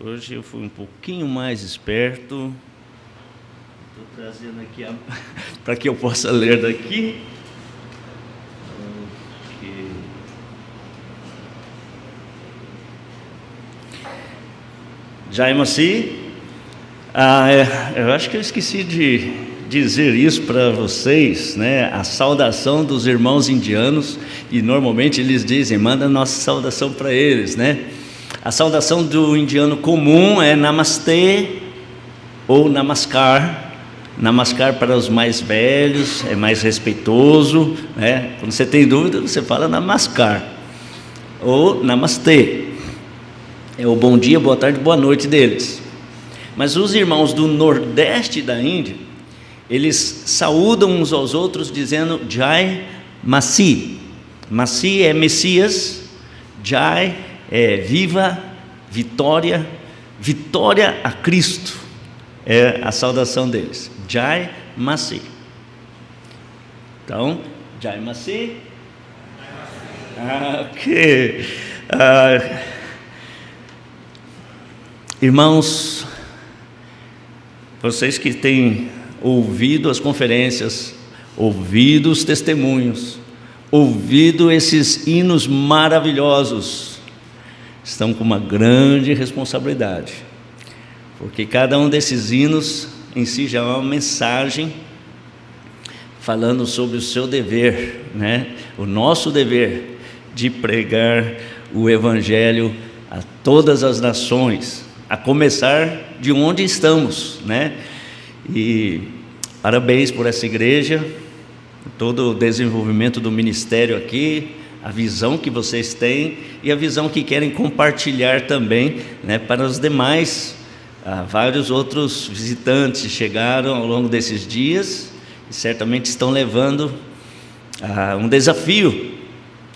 Hoje eu fui um pouquinho mais esperto. Estou trazendo aqui para que eu possa ler daqui. Jai Masih. Eu acho que eu esqueci de dizer isso para vocês, né? A saudação dos irmãos indianos, e normalmente eles dizem, manda a nossa saudação para eles, né? A saudação do indiano comum é Namastê ou Namaskar. Namaskar para os mais velhos, é mais respeitoso, né? Quando você tem dúvida, você fala Namaskar ou Namastê. É o bom dia, boa tarde, boa noite deles. Mas os irmãos do nordeste da Índia, eles saúdam uns aos outros dizendo Jai Masih. Masih é Messias, Jai é viva, vitória, vitória a Cristo. É a saudação deles, Jai Masih. Então, Jai Masih. Ok. Irmãos, vocês que têm ouvido as conferências, ouvido os testemunhos, ouvido esses hinos maravilhosos, estão com uma grande responsabilidade, porque cada um desses hinos em si já é uma mensagem falando sobre o seu dever, né? O nosso dever de pregar o Evangelho a todas as nações, a começar de onde estamos, né? E parabéns por essa igreja, todo o desenvolvimento do ministério aqui, a visão que vocês têm e a visão que querem compartilhar também, né, para os demais. Vários outros visitantes chegaram ao longo desses dias e certamente estão levando um desafio.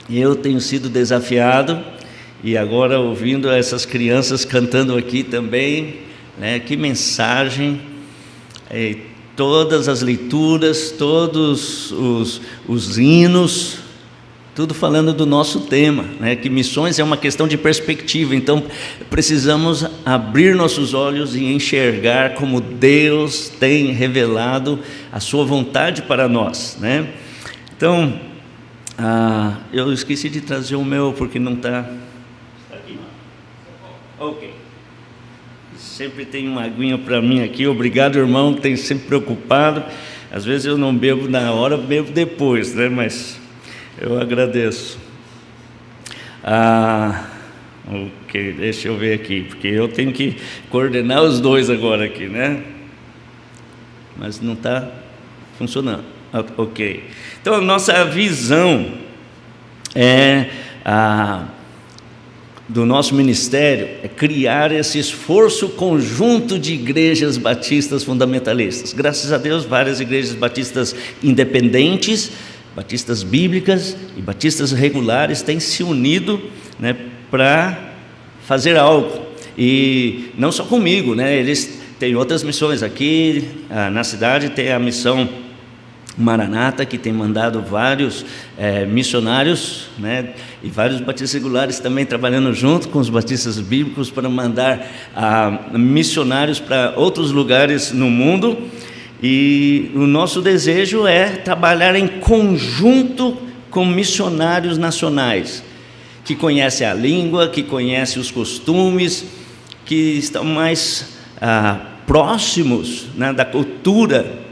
Eu tenho sido desafiado e agora ouvindo essas crianças cantando aqui também, né, que mensagem, todas as leituras, todos os hinos, tudo falando do nosso tema, né? Que missões é uma questão de perspectiva, então precisamos abrir nossos olhos e enxergar como Deus tem revelado a sua vontade para nós, né? Então, eu esqueci de trazer o meu, porque não está aqui. Ok. Sempre tem uma aguinha para mim aqui, obrigado, irmão, tem sempre preocupado. Às vezes eu não bebo na hora, bebo depois, né? Mas eu agradeço. Ok, deixa eu ver aqui, porque eu tenho que coordenar os dois agora aqui, né? Mas não está funcionando. Ok. Então, a nossa visão do nosso ministério é criar esse esforço conjunto de igrejas batistas fundamentalistas. Graças a Deus, várias igrejas batistas independentes, batistas bíblicas e batistas regulares têm se unido, né, para fazer algo. E não só comigo, né? Eles têm outras missões aqui na cidade, tem a missão Maranata, que tem mandado vários missionários, né, e vários batistas regulares também trabalhando junto com os batistas bíblicos para mandar missionários para outros lugares no mundo. E o nosso desejo é trabalhar em conjunto com missionários nacionais, que conhecem a língua, que conhecem os costumes, que estão mais próximos, né, da cultura.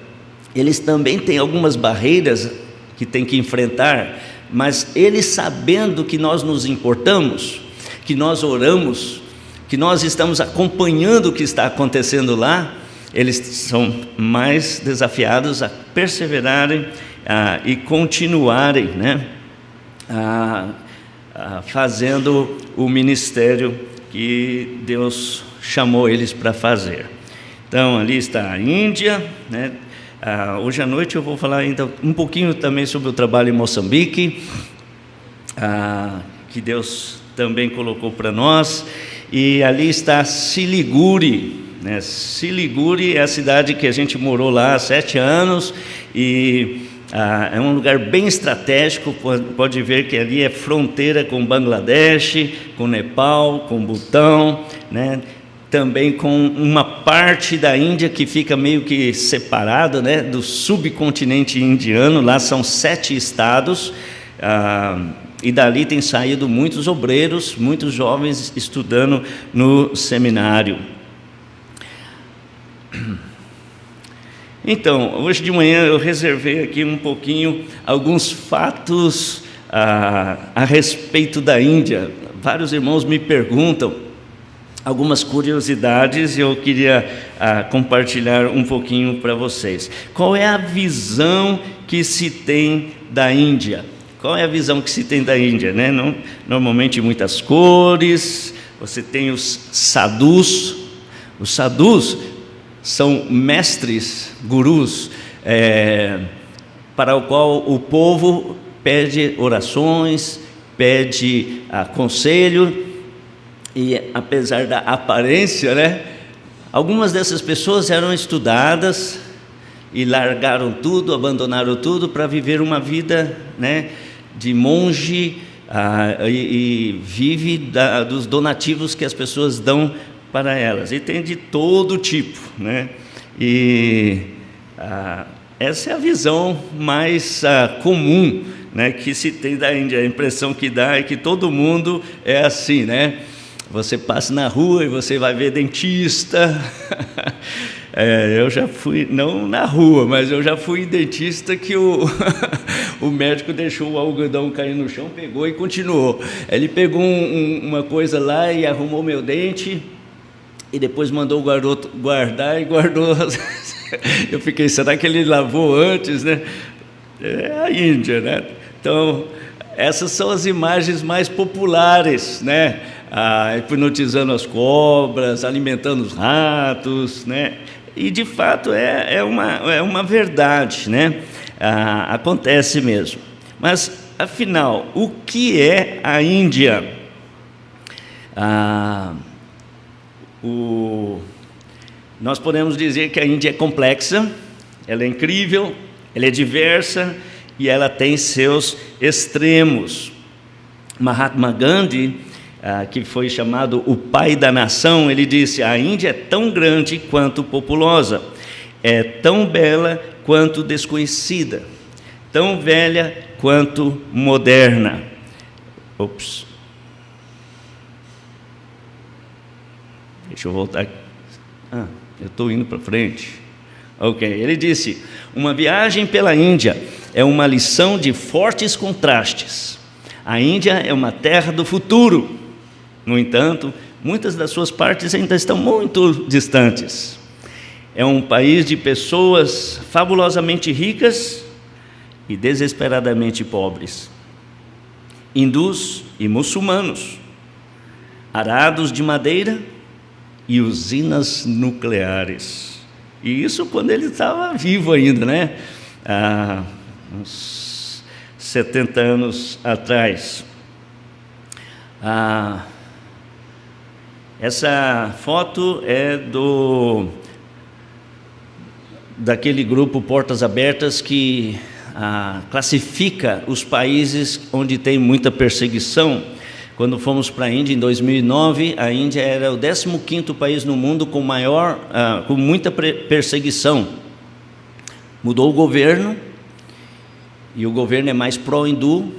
Eles também têm algumas barreiras que têm que enfrentar, mas eles sabendo que nós nos importamos, que nós oramos, que nós estamos acompanhando o que está acontecendo lá, eles são mais desafiados a perseverarem e continuarem, né, fazendo o ministério que Deus chamou eles para fazer. Então, ali está a Índia, né? Hoje à noite eu vou falar ainda um pouquinho também sobre o trabalho em Moçambique, que Deus também colocou para nós. E ali está Siliguri, né? Siliguri é a cidade que a gente morou lá há 7 anos e é um lugar bem estratégico. Pode ver que ali é fronteira com Bangladesh, com Nepal, com Butão, né? também com uma parte da Índia que fica meio que separada, né, do subcontinente indiano. Lá são 7 estados, e dali tem saído muitos obreiros, muitos jovens estudando no seminário. Então, hoje de manhã eu reservei aqui um pouquinho alguns fatos a respeito da Índia. Vários irmãos me perguntam algumas curiosidades e eu queria compartilhar um pouquinho para vocês. Qual é a visão que se tem da Índia? Qual é a visão que se tem da Índia, né? Normalmente muitas cores, você tem os sadhus. Os sadhus são mestres, gurus, para o qual o povo pede orações, pede conselho, e apesar da aparência, né, algumas dessas pessoas eram estudadas e largaram tudo, abandonaram tudo para viver uma vida, né, de monge, e vive dos donativos que as pessoas dão para elas, e tem de todo tipo, né? E essa é a visão mais comum, né, que se tem da Índia. A impressão que dá é que todo mundo é assim, né? Você passa na rua e você vai ver dentista. Eu já fui, não na rua, mas eu já fui em dentista que o médico deixou o algodão cair no chão, pegou e continuou. Ele pegou uma coisa lá e arrumou meu dente, e depois mandou o garoto guardar e guardou. Eu fiquei, será que ele lavou antes, né? É a Índia, né? Então, essas são as imagens mais populares, né? Hipnotizando as cobras, alimentando os ratos, né? E de fato é uma verdade, né? Acontece mesmo. Mas afinal, o que é a Índia? Nós podemos dizer que a Índia é complexa, ela é incrível, ela é diversa e ela tem seus extremos. Mahatma Gandhi, que foi chamado o pai da nação, ele disse: a Índia é tão grande quanto populosa, é tão bela quanto desconhecida, tão velha quanto moderna. Deixa eu voltar aqui. Eu estou indo para frente. Ok, ele disse: uma viagem pela Índia é uma lição de fortes contrastes. A Índia é uma terra do futuro. No entanto, muitas das suas partes ainda estão muito distantes. É um país de pessoas fabulosamente ricas e desesperadamente pobres. Hindus e muçulmanos, arados de madeira e usinas nucleares. E isso quando ele estava vivo ainda, né? Há uns 70 anos atrás. Essa foto é daquele grupo Portas Abertas que classifica os países onde tem muita perseguição. Quando fomos para a Índia em 2009, a Índia era o 15º país no mundo com muita perseguição. Mudou o governo, e o governo é mais pró-hindu.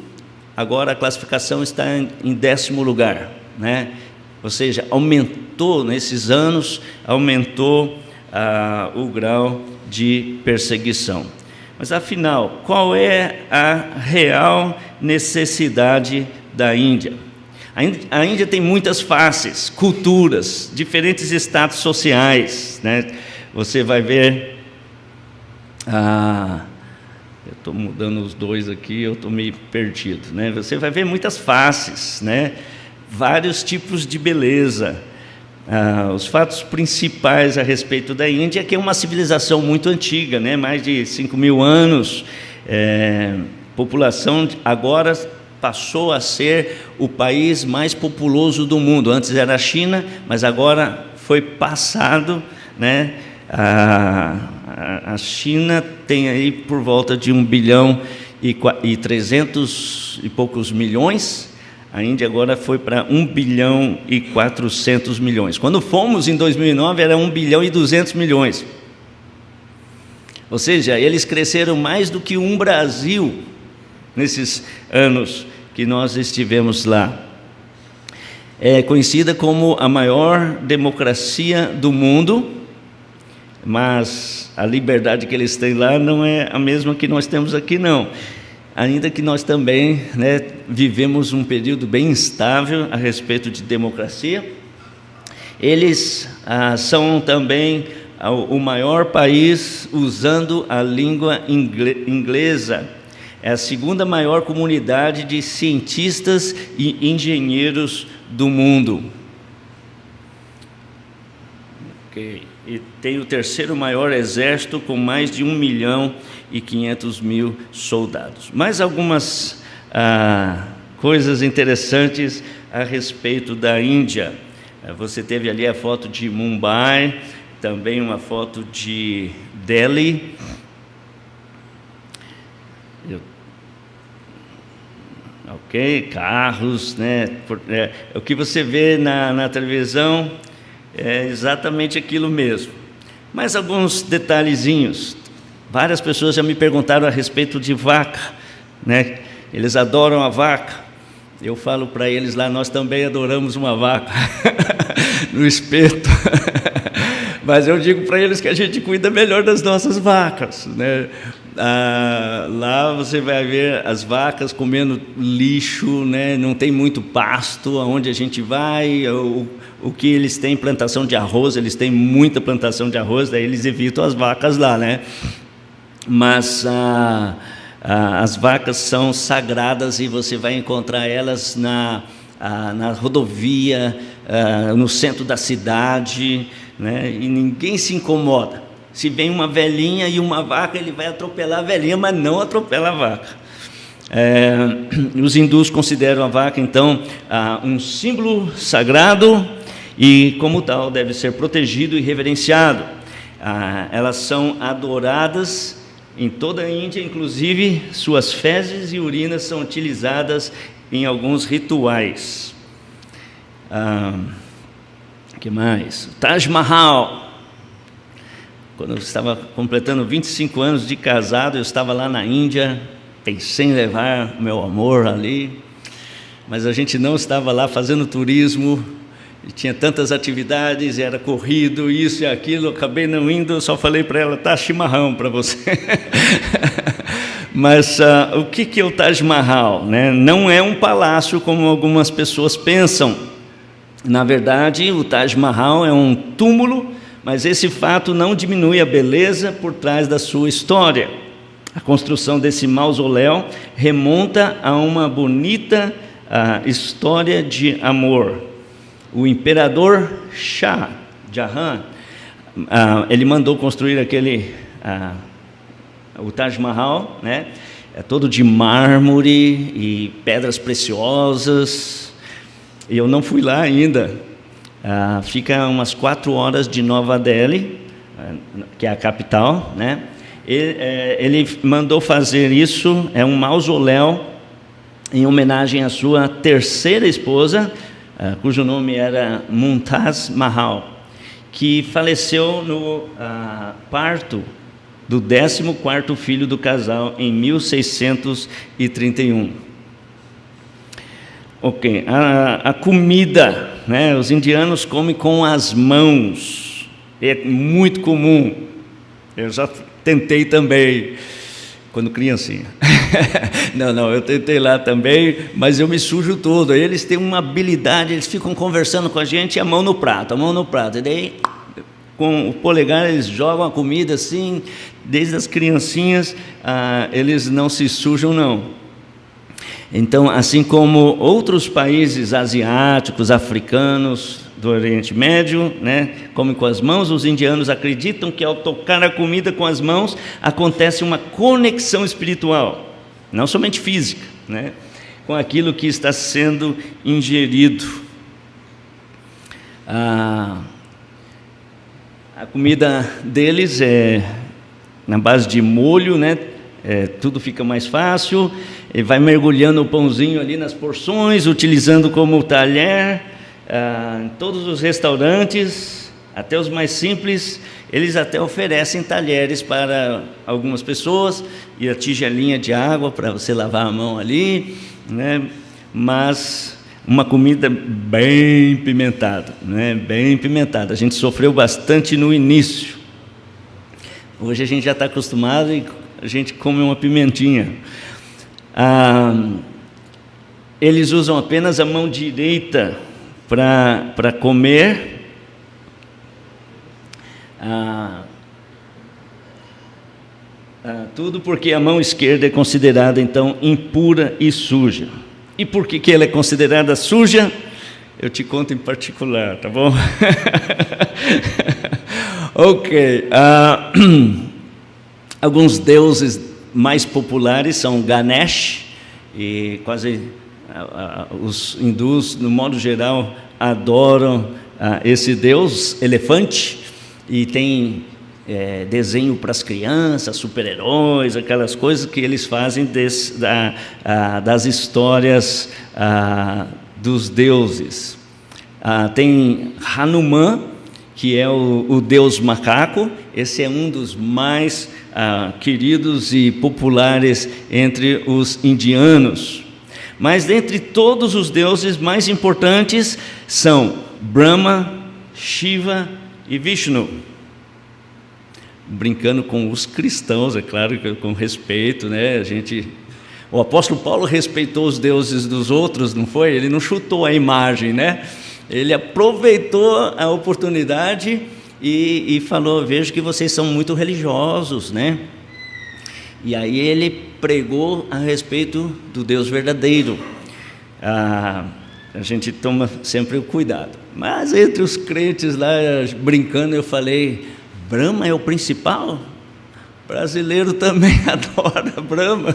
Agora a classificação está em 10º lugar, né? Ou seja, aumentou nesses anos, o grau de perseguição. Mas afinal, qual é a real necessidade da Índia? A Índia tem muitas faces, culturas, diferentes status sociais, né? Você vai ver, eu estou mudando os dois aqui, eu estou meio perdido, né? Você vai ver muitas faces, né? Vários tipos de beleza. Os fatos principais a respeito da Índia é que é uma civilização muito antiga, né? Mais de 5.000 anos, população agora passou a ser o país mais populoso do mundo. Antes era a China, mas agora foi passado, né? A China tem aí por volta de 1 bilhão e 300 e poucos milhões. A Índia agora foi para 1 bilhão e 400 milhões. Quando fomos em 2009 era 1 bilhão e 200 milhões. Ou seja, eles cresceram mais do que um Brasil nesses anos que nós estivemos lá. É conhecida como a maior democracia do mundo, mas a liberdade que eles têm lá não é a mesma que nós temos aqui, não. Ainda que nós também, vivemos um período bem instável a respeito de democracia, eles são também o maior país usando a língua inglesa. É a segunda maior comunidade de cientistas e engenheiros do mundo. Okay. E tem o terceiro maior exército, com mais de 1 milhão e 500 mil soldados. Mais algumas coisas interessantes a respeito da Índia. Você teve ali a foto de Mumbai, também uma foto de Delhi. Ok, carros, o que você vê na televisão é exatamente aquilo mesmo. Mais alguns detalhezinhos. Várias pessoas já me perguntaram a respeito de vaca, Eles adoram a vaca. Eu falo para eles lá, nós também adoramos uma vaca no espeto. Mas eu digo para eles que a gente cuida melhor das nossas vacas, lá você vai ver as vacas comendo lixo, não tem muito pasto aonde a gente vai. O que eles têm, plantação de arroz, eles têm muita plantação de arroz, daí eles evitam as vacas lá, Mas as vacas são sagradas e você vai encontrar elas na rodovia, no centro da cidade, e ninguém se incomoda. Se vem uma velhinha e uma vaca, ele vai atropelar a velhinha, mas não atropela a vaca. Os hindus consideram a vaca, então, um símbolo sagrado e, como tal, deve ser protegido e reverenciado. Elas são adoradas em toda a Índia, inclusive suas fezes e urinas são utilizadas em alguns rituais. Que mais? Taj Mahal. Quando eu estava completando 25 anos de casado, eu estava lá na Índia, pensei em levar meu amor ali, mas a gente não estava lá fazendo turismo, e tinha tantas atividades, era corrido, isso e aquilo, acabei não indo, eu só falei para ela, tá chimarrão para você. Mas o que é o Taj Mahal? Não é um palácio como algumas pessoas pensam. Na verdade, o Taj Mahal é um túmulo, mas esse fato não diminui a beleza por trás da sua história. A construção desse mausoléu remonta a uma bonita história de amor. O imperador Shah Jahan, ele mandou construir o Taj Mahal, é todo de mármore e pedras preciosas. E eu não fui lá ainda. Fica umas 4 horas de Nova Delhi, que é a capital, Ele mandou fazer isso, é um mausoléu em homenagem à sua terceira esposa, cujo nome era Mumtaz Mahal, que faleceu no parto do 14º filho do casal em 1631. Ok, a comida, os indianos comem com as mãos, é muito comum. Eu já tentei também, quando criancinha. Não, eu tentei lá também, mas eu me sujo todo. Eles têm uma habilidade, eles ficam conversando com a gente, a mão no prato, e daí, com o polegar, eles jogam a comida assim, desde as criancinhas, eles não se sujam, não. Então, assim como outros países asiáticos, africanos, do Oriente Médio, comem com as mãos, os indianos acreditam que ao tocar a comida com as mãos, acontece uma conexão espiritual, não somente física, com aquilo que está sendo ingerido. A comida deles é na base de molho, tudo fica mais fácil, e vai mergulhando o pãozinho ali nas porções, utilizando como talher. Em todos os restaurantes, até os mais simples, eles até oferecem talheres para algumas pessoas, e a tigelinha de água para você lavar a mão ali, né? Mas uma comida bem pimentada, né? Bem pimentada. A gente sofreu bastante no início. Hoje a gente já está acostumado e a gente come uma pimentinha. Eles usam apenas a mão direita para comer. Tudo porque a mão esquerda é considerada, então, impura e suja. E por que ela é considerada suja? Eu te conto em particular, tá bom? Ok. Alguns deuses mais populares são Ganesh, e quase os hindus, no modo geral, adoram esse deus elefante, e tem desenho para as crianças, super-heróis, aquelas coisas que eles fazem das histórias dos deuses. Tem Hanuman, que é o deus macaco. Esse é um dos mais queridos e populares entre os indianos. Mas dentre todos os deuses mais importantes são Brahma, Shiva e Vishnu. Brincando com os cristãos, é claro, com respeito, né? O apóstolo Paulo respeitou os deuses dos outros, não foi? Ele não chutou a imagem, né? Ele aproveitou a oportunidade e falou: vejo que vocês são muito religiosos, né? E aí ele pregou a respeito do Deus verdadeiro. A gente toma sempre o cuidado. Mas entre os crentes lá, brincando, eu falei: Brahma é o principal? Brasileiro também adora Brahma.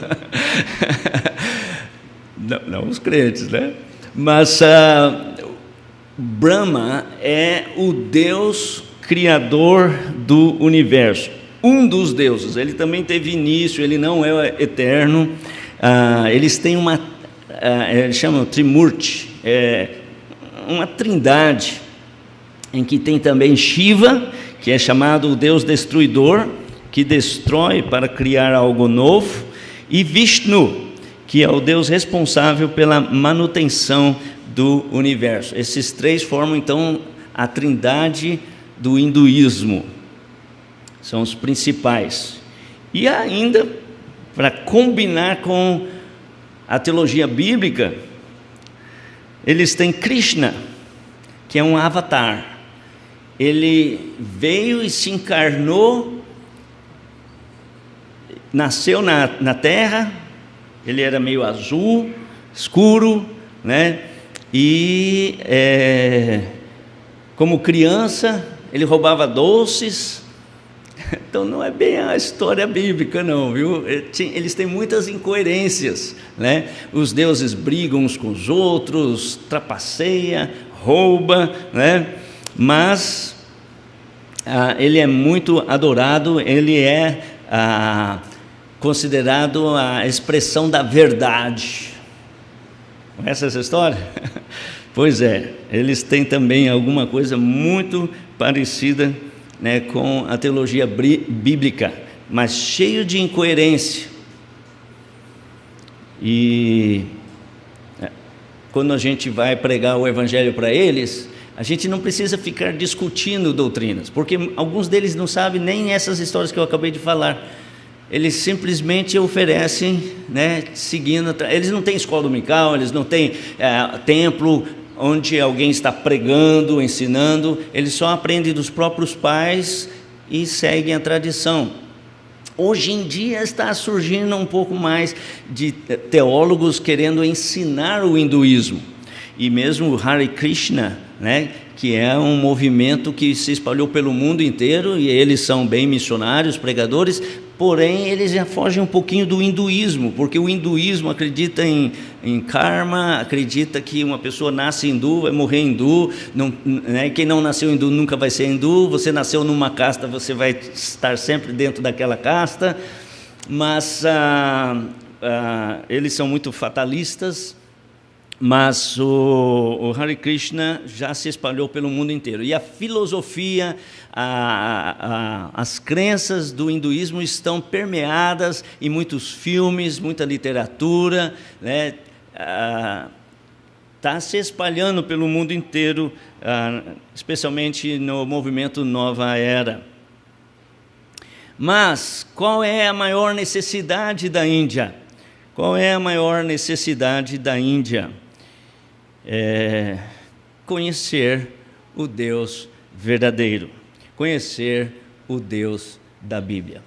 Não os crentes, né? Mas Brahma é o Deus criador do universo, um dos deuses. Ele também teve início, ele não é eterno. Eles têm eles chamam Trimurti, uma trindade, em que tem também Shiva, que é chamado o Deus destruidor, que destrói para criar algo novo, e Vishnu, que é o Deus responsável pela manutenção do universo. Esses três formam, então, a trindade do hinduísmo. São os principais. E ainda, para combinar com a teologia bíblica, eles têm Krishna, que é um avatar. Ele veio e se encarnou, nasceu na terra. Ele era meio azul, escuro, né? E como criança ele roubava doces. Então não é bem a história bíblica, não, viu? Eles têm muitas incoerências, né? Os deuses brigam uns com os outros, trapaceia, rouba, né? Mas ele é muito adorado. Ele é considerado a expressão da verdade. Conhece essa história? Pois é, eles têm também alguma coisa muito parecida, né, com a teologia bíblica, mas cheio de incoerência. E quando a gente vai pregar o evangelho para eles, a gente não precisa ficar discutindo doutrinas, porque alguns deles não sabem nem essas histórias que eu acabei de falar. Eles simplesmente oferecem, né, seguindo. Eles não têm escola dominical, eles não têm templo onde alguém está pregando, ensinando. Eles só aprendem dos próprios pais e seguem a tradição. Hoje em dia está surgindo um pouco mais de teólogos querendo ensinar o hinduísmo. E mesmo o Hare Krishna, né, que é um movimento que se espalhou pelo mundo inteiro, e eles são bem missionários, pregadores, porém eles já fogem um pouquinho do hinduísmo, porque o hinduísmo acredita em karma, acredita que uma pessoa nasce hindu, vai morrer hindu, não, né, quem não nasceu hindu nunca vai ser hindu, você nasceu numa casta, você vai estar sempre dentro daquela casta. mas eles são muito fatalistas, mas o Hare Krishna já se espalhou pelo mundo inteiro. E a filosofia, as crenças do hinduísmo estão permeadas em muitos filmes, muita literatura, né? Está se espalhando pelo mundo inteiro, especialmente no movimento Nova Era. Mas qual é a maior necessidade da Índia? Qual é a maior necessidade da Índia? Conhecer o Deus verdadeiro, conhecer o Deus da Bíblia.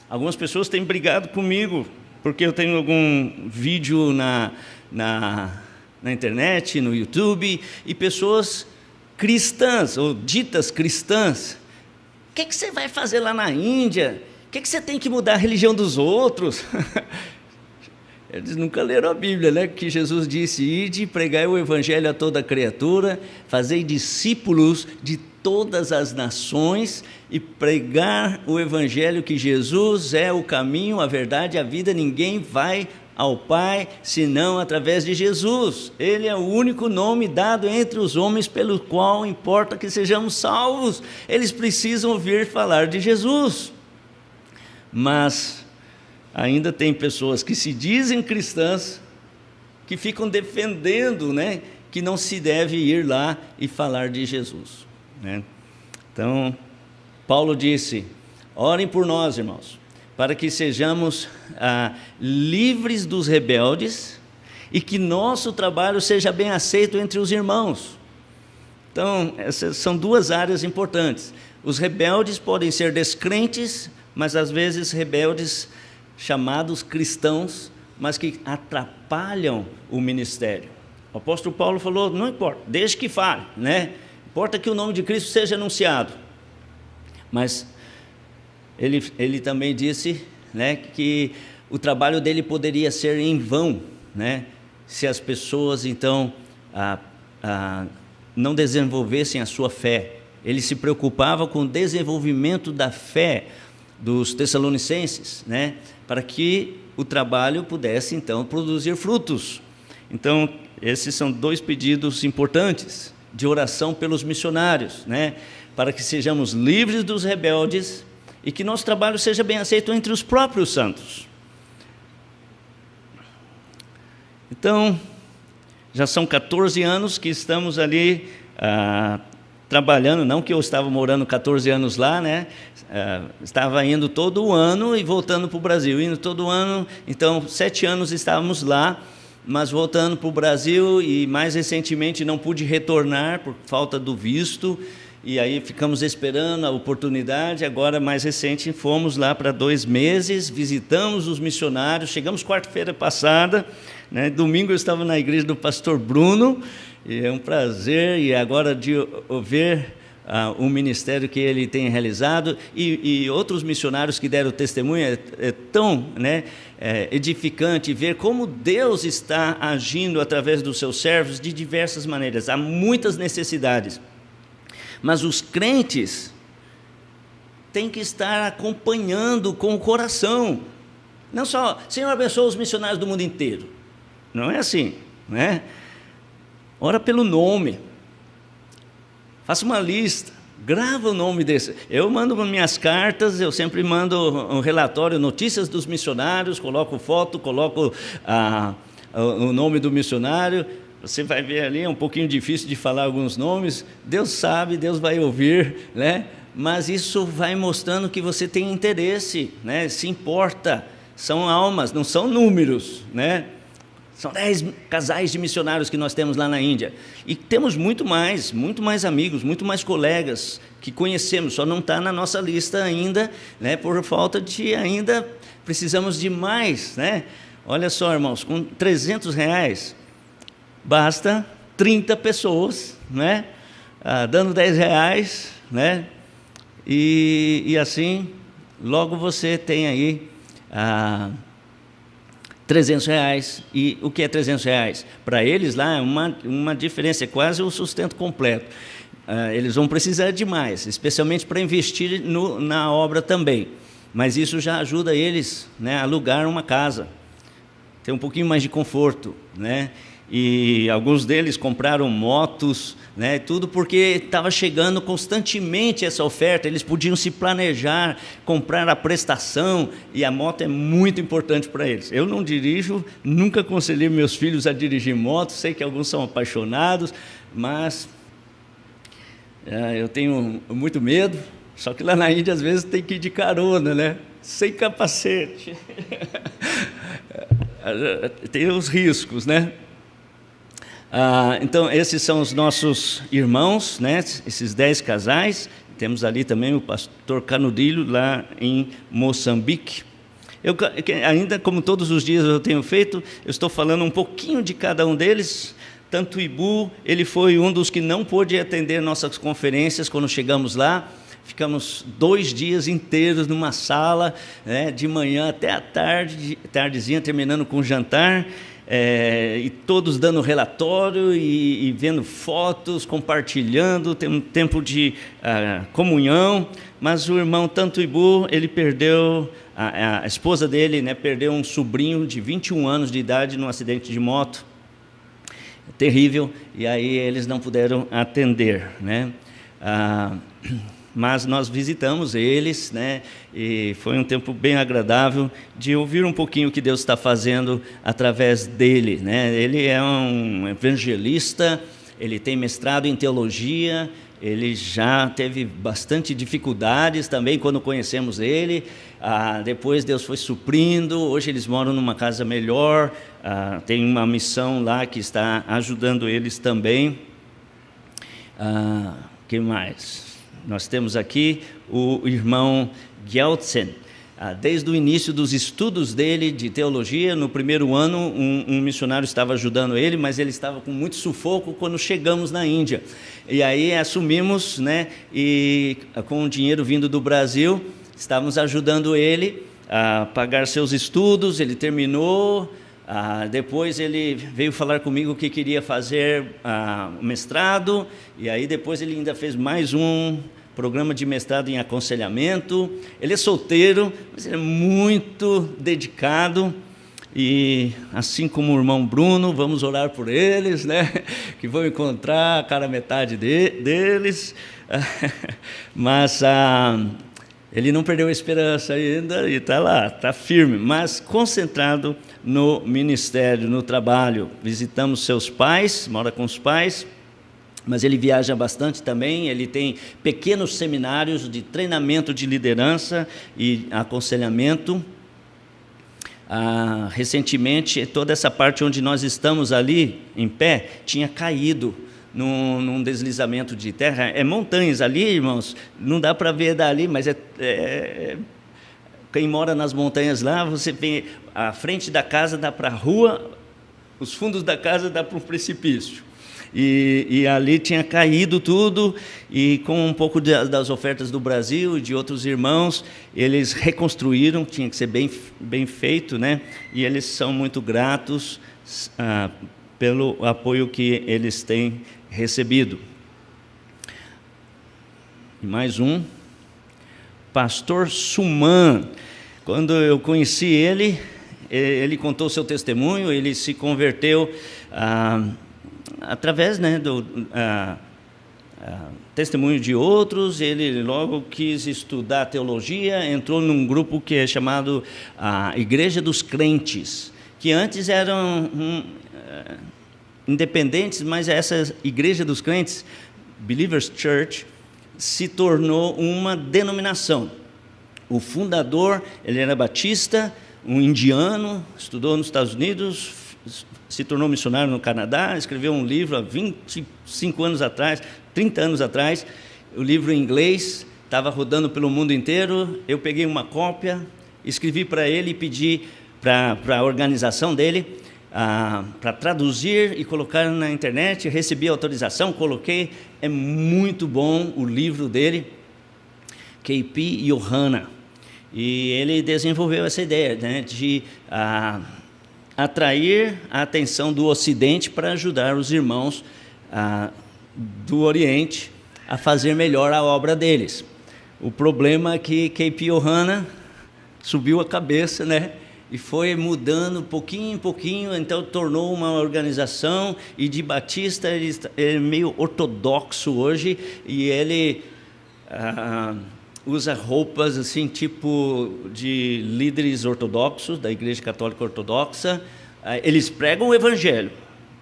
Algumas pessoas têm brigado comigo, porque eu tenho algum vídeo na internet, no YouTube, e pessoas cristãs, ou ditas cristãs, o que você vai fazer lá na Índia? O que você tem que mudar a religião dos outros? Eles nunca leram a Bíblia, né? Que Jesus disse: ide, pregai o evangelho a toda criatura, fazei discípulos de todas as nações e pregar o evangelho, que Jesus é o caminho, a verdade e a vida. Ninguém vai ao Pai senão através de Jesus. Ele é o único nome dado entre os homens pelo qual importa que sejamos salvos. Eles precisam ouvir falar de Jesus. Mas ainda tem pessoas que se dizem cristãs, que ficam defendendo, né, que não se deve ir lá e falar de Jesus, né? Então, Paulo disse: orem por nós, irmãos, para que sejamos livres dos rebeldes e que nosso trabalho seja bem aceito entre os irmãos. Então, essas são duas áreas importantes. Os rebeldes podem ser descrentes, mas às vezes rebeldes chamados cristãos, mas que atrapalham o ministério. O apóstolo Paulo falou: não importa, desde que fale, né? Importa que o nome de Cristo seja anunciado. Mas ele também disse, né, que o trabalho dele poderia ser em vão, né, se as pessoas então não desenvolvessem a sua fé. Ele se preocupava com o desenvolvimento da fé dos tessalonicenses, né, para que o trabalho pudesse então produzir frutos. Então, esses são dois pedidos importantes de oração pelos missionários, né, para que sejamos livres dos rebeldes e que nosso trabalho seja bem aceito entre os próprios santos. Então, já são 14 anos que estamos ali trabalhando, não que eu estava morando 14 anos lá, né? Estava indo todo ano e voltando para o Brasil, indo todo ano. Então, 7 anos estávamos lá, mas voltando para o Brasil, e mais recentemente não pude retornar por falta do visto, e aí ficamos esperando a oportunidade. Agora, mais recente, fomos lá para 2 meses, visitamos os missionários, chegamos quarta-feira passada, né? Domingo eu estava na igreja do pastor Bruno, e é um prazer, e agora de ver o ministério que ele tem realizado, e outros missionários que deram testemunho. É tão, né, edificante ver como Deus está agindo através dos seus servos de diversas maneiras. Há muitas necessidades, mas os crentes têm que estar acompanhando com o coração. Não só, Senhor, abençoa os missionários do mundo inteiro. Não é assim, né? Ora pelo nome, faça uma lista, grava o nome desse. Eu mando minhas cartas, eu sempre mando um relatório, notícias dos missionários, coloco foto, coloco o nome do missionário. Você vai ver ali, é um pouquinho difícil de falar alguns nomes. Deus sabe, Deus vai ouvir, né? Mas isso vai mostrando que você tem interesse, né? Se importa. São almas, não são números, né? São 10 casais de missionários que nós temos lá na Índia. E temos muito mais amigos, muito mais colegas que conhecemos, só não está na nossa lista ainda, né, por falta de ainda, precisamos de mais, né? Olha só, irmãos, com R$300, basta 30 pessoas, né, dando R$10, né, e assim, logo você tem aí R$300. E o que é R$300? Para eles lá é uma diferença, é quase o sustento completo. Eles vão precisar de mais, especialmente para investir na obra também. mas isso já ajuda eles, né, a alugar uma casa, ter um pouquinho mais de conforto, né? E alguns deles compraram motos, né, tudo porque estava chegando constantemente essa oferta, eles podiam se planejar, comprar a prestação, e a moto é muito importante para eles. Eu não dirijo, nunca aconselhei meus filhos a dirigir moto, sei que alguns são apaixonados, mas eu tenho muito medo, só que lá na Índia às vezes tem que ir de carona, né, sem capacete. Tem os riscos, né? Então, esses são os nossos irmãos, né? Esses 10 casais. Temos ali também o pastor Canudilho, lá em Moçambique. Ainda como todos os dias eu tenho feito, eu estou falando um pouquinho de cada um deles. Tanto o Ibu, ele foi um dos que não pôde atender nossas conferências quando chegamos lá. Ficamos 2 dias inteiros numa sala, né, de manhã até a tardezinha, terminando com o jantar. E todos dando relatório e vendo fotos, compartilhando, tem um tempo de comunhão, mas o irmão tanto Ibu, ele perdeu, a esposa dele, né, perdeu um sobrinho de 21 anos de idade num acidente de moto, terrível, e aí eles não puderam atender, né? Mas nós visitamos eles, né, e foi um tempo bem agradável de ouvir um pouquinho o que Deus está fazendo através dele, né? Ele é um evangelista, ele tem mestrado em teologia, ele já teve bastante dificuldades também quando conhecemos ele, depois Deus foi suprindo, hoje eles moram numa casa melhor, tem uma missão lá que está ajudando eles também. Que mais? Nós temos aqui o irmão Gyaltsen. Desde o início dos estudos dele de teologia, no primeiro ano, um missionário estava ajudando ele, mas ele estava com muito sufoco quando chegamos na Índia. E aí assumimos, né, e com o dinheiro vindo do Brasil, estávamos ajudando ele a pagar seus estudos. Ele terminou. Depois ele veio falar comigo que queria fazer mestrado, e aí depois ele ainda fez mais um programa de mestrado em aconselhamento. Ele é solteiro, mas ele é muito dedicado, e assim como o irmão Bruno, vamos orar por eles, né? Que vão encontrar a cara metade deles, mas ele não perdeu a esperança ainda e está lá, está firme, mas concentrado no ministério, no trabalho. Visitamos seus pais, mora com os pais, mas ele viaja bastante também. Ele tem pequenos seminários de treinamento de liderança e aconselhamento. Recentemente, toda essa parte onde nós estamos ali, em pé, tinha caído num deslizamento de terra. Montanhas ali, irmãos, não dá para ver dali, mas quem mora nas montanhas lá, você vê a frente da casa dá para a rua, os fundos da casa dá para um precipício. E ali tinha caído tudo, e com um pouco das ofertas do Brasil e de outros irmãos, eles reconstruíram. Tinha que ser bem feito, né? E eles são muito gratos pelo apoio que eles têm recebido. E mais um, pastor Suman. Quando eu conheci ele, ele contou seu testemunho. Ele se converteu através, né, do testemunho de outros. Ele logo quis estudar teologia, entrou num grupo que é chamado a Igreja dos Crentes, que antes eram independentes, mas essa Igreja dos Crentes, Believers Church, se tornou uma denominação. O fundador, ele era batista, um indiano, estudou nos Estados Unidos, se tornou missionário no Canadá, escreveu um livro há 25 anos atrás, 30 anos atrás, o livro em inglês, estava rodando pelo mundo inteiro. Eu peguei uma cópia, escrevi para ele e pedi para a organização dele para traduzir e colocar na internet. Recebi autorização, coloquei. É muito bom o livro dele, K.P. Yohanna, e ele desenvolveu essa ideia, né, de atrair a atenção do Ocidente para ajudar os irmãos do Oriente a fazer melhor a obra deles. O problema é que K.P. Yohanna subiu a cabeça, né? E foi mudando pouquinho em pouquinho, então tornou uma organização, e de batista ele é meio ortodoxo hoje, e ele usa roupas assim, tipo de líderes ortodoxos, da Igreja Católica Ortodoxa. Eles pregam o Evangelho,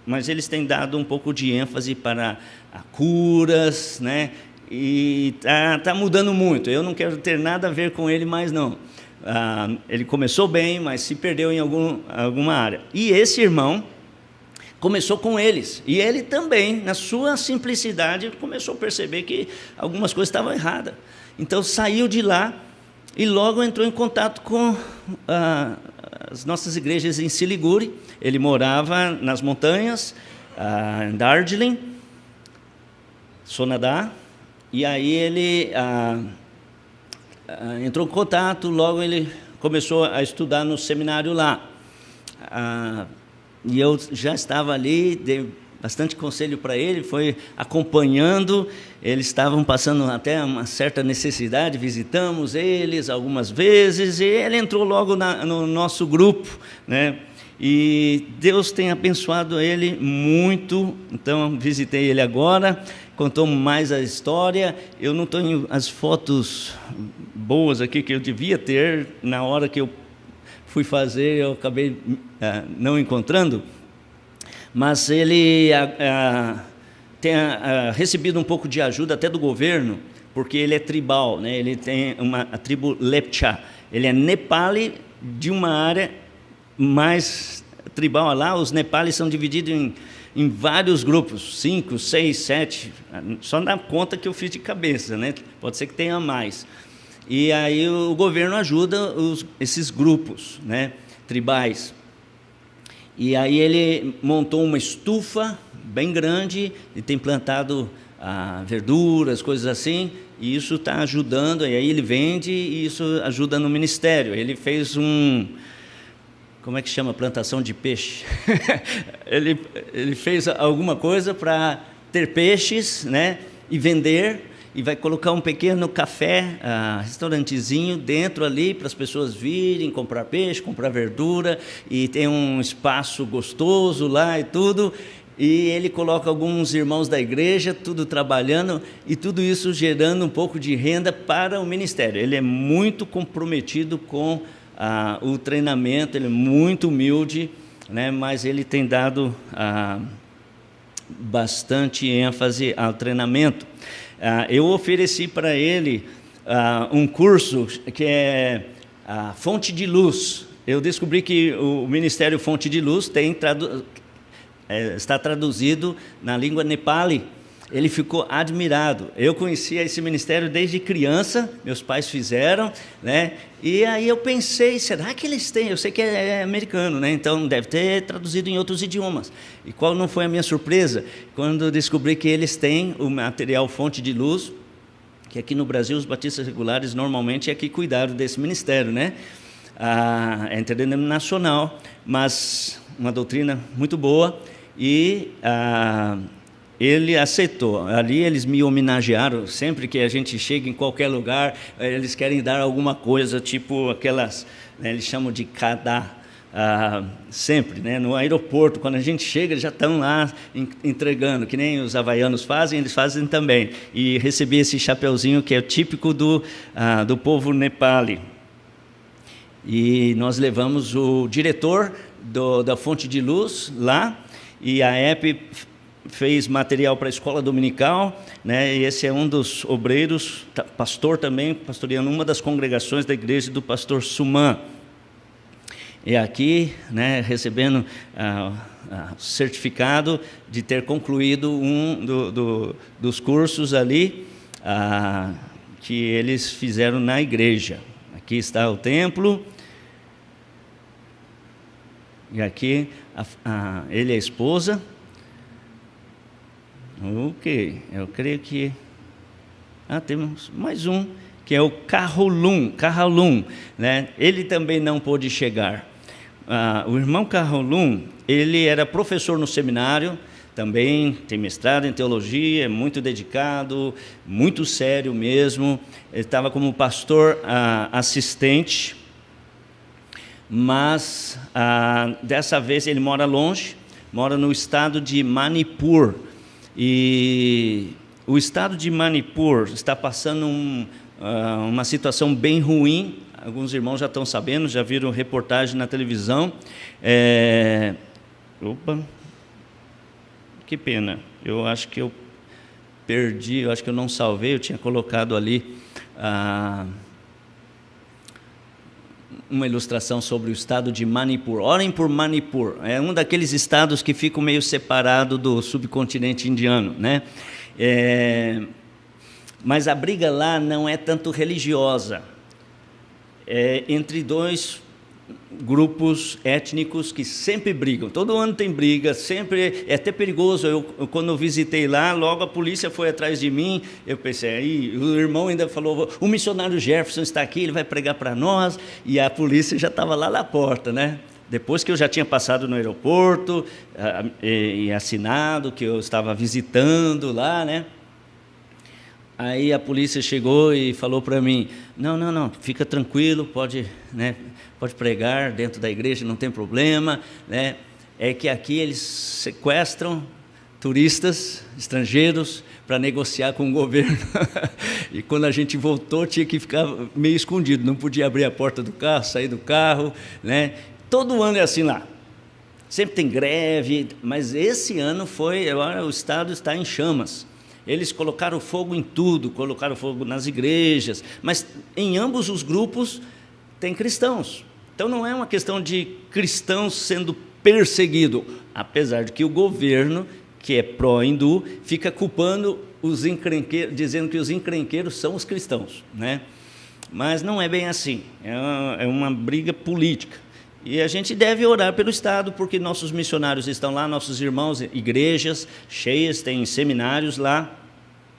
mas eles têm dado um pouco de ênfase para a curas, né? E tá mudando muito. Eu não quero ter nada a ver com ele mais, não. Ele começou bem, mas se perdeu em alguma área. E esse irmão começou com eles, e ele também, na sua simplicidade, começou a perceber que algumas coisas estavam erradas. Então saiu de lá e logo entrou em contato com as nossas igrejas em Siliguri. Ele morava nas montanhas, em Darjeeling, Sonadá, e aí ele entrou em contato, logo ele começou a estudar no seminário lá. E eu já estava ali, dei bastante conselho para ele, foi acompanhando. Eles estavam passando até uma certa necessidade, visitamos eles algumas vezes, e ele entrou logo no nosso grupo, né? E Deus tem abençoado ele muito. Então visitei ele agora, contou mais a história. Eu não tenho as fotos boas aqui que eu devia ter, na hora que eu fui fazer, eu acabei não encontrando, mas ele tem recebido um pouco de ajuda até do governo, porque ele é tribal, né? Ele tem a tribo Lepcha, ele é nepali de uma área mais tribal lá. Os nepalis são divididos em vários grupos, 5, 6, 7, só na conta que eu fiz de cabeça, né? Pode ser que tenha mais. E aí o governo ajuda esses grupos, né, tribais. E aí ele montou uma estufa bem grande e tem plantado verduras, coisas assim, e isso está ajudando. E aí ele vende, e isso ajuda no ministério. Ele fez como é que chama? Plantação de peixe. ele fez alguma coisa para ter peixes, né, e vender. E vai colocar um pequeno café, restaurantezinho dentro ali, para as pessoas virem, comprar peixe, comprar verdura, e tem um espaço gostoso lá e tudo. E ele coloca alguns irmãos da igreja, tudo trabalhando, e tudo isso gerando um pouco de renda para o ministério. Ele é muito comprometido com o treinamento, ele é muito humilde, né, mas ele tem dado bastante ênfase ao treinamento. Eu ofereci para ele um curso que é a Fonte de Luz. Eu descobri que o Ministério Fonte de Luz está traduzido na língua nepali. Ele ficou admirado. Eu conhecia esse ministério desde criança, meus pais fizeram, né? E aí eu pensei, será que eles têm? Eu sei que é americano, né? Então deve ter traduzido em outros idiomas. E qual não foi a minha surpresa? Quando eu descobri que eles têm o material Fonte de Luz, que aqui no Brasil os batistas regulares normalmente é que cuidaram desse ministério, né? É interdenominacional, mas uma doutrina muito boa, e ele aceitou. Ali eles me homenagearam. Sempre que a gente chega em qualquer lugar, eles querem dar alguma coisa, tipo aquelas, né, eles chamam de kadá, sempre, né, no aeroporto, quando a gente chega, eles já estão lá entregando, que nem os havaianos fazem, eles fazem também. E recebi esse chapeuzinho que é típico do povo nepali. E nós levamos o diretor da Fonte de Luz lá, e a EP fez material para a escola dominical, né? E esse é um dos obreiros, pastor também, pastoreando uma das congregações da igreja do pastor Suman. E aqui, né, recebendo certificado de ter concluído um dos cursos ali que eles fizeram na igreja. Aqui está o templo. E aqui ele é a esposa. Ok, eu creio que... temos mais um, que é o Carolum, né? Ele também não pôde chegar. O irmão Carolum, ele era professor no seminário, também tem mestrado em teologia, é muito dedicado, muito sério mesmo. Ele estava como pastor assistente, mas dessa vez ele mora longe, mora no estado de Manipur. E o estado de Manipur está passando uma situação bem ruim. Alguns irmãos já estão sabendo, já viram reportagem na televisão. Opa, que pena. Eu acho que eu perdi, eu acho que eu não salvei, eu tinha colocado ali uma ilustração sobre o estado de Manipur. Orem por Manipur. É um daqueles estados que ficam meio separado do subcontinente indiano, né? Mas a briga lá não é tanto religiosa. É entre dois grupos étnicos que sempre brigam. Todo ano tem briga, sempre é até perigoso. Quando eu visitei lá, logo a polícia foi atrás de mim. Eu pensei, aí o irmão ainda falou: o missionário Jefferson está aqui, ele vai pregar para nós. E a polícia já estava lá na porta, né? Depois que eu já tinha passado no aeroporto e assinado que eu estava visitando lá, né? Aí a polícia chegou e falou para mim: não, fica tranquilo, pode pregar dentro da igreja, não tem problema, né? É que aqui eles sequestram turistas estrangeiros para negociar com o governo. E quando a gente voltou, tinha que ficar meio escondido, não podia abrir a porta do carro, sair do carro, né? Todo ano é assim lá. Sempre tem greve, mas esse ano o estado está em chamas. Eles colocaram fogo em tudo, colocaram fogo nas igrejas, mas em ambos os grupos tem cristãos. Então não é uma questão de cristãos sendo perseguidos, apesar de que o governo, que é pró-hindu, fica culpando os encrenqueiros, dizendo que os encrenqueiros são os cristãos, né? Mas não é bem assim, é uma briga política. E a gente deve orar pelo Estado, porque nossos missionários estão lá, nossos irmãos, igrejas cheias, tem seminários lá,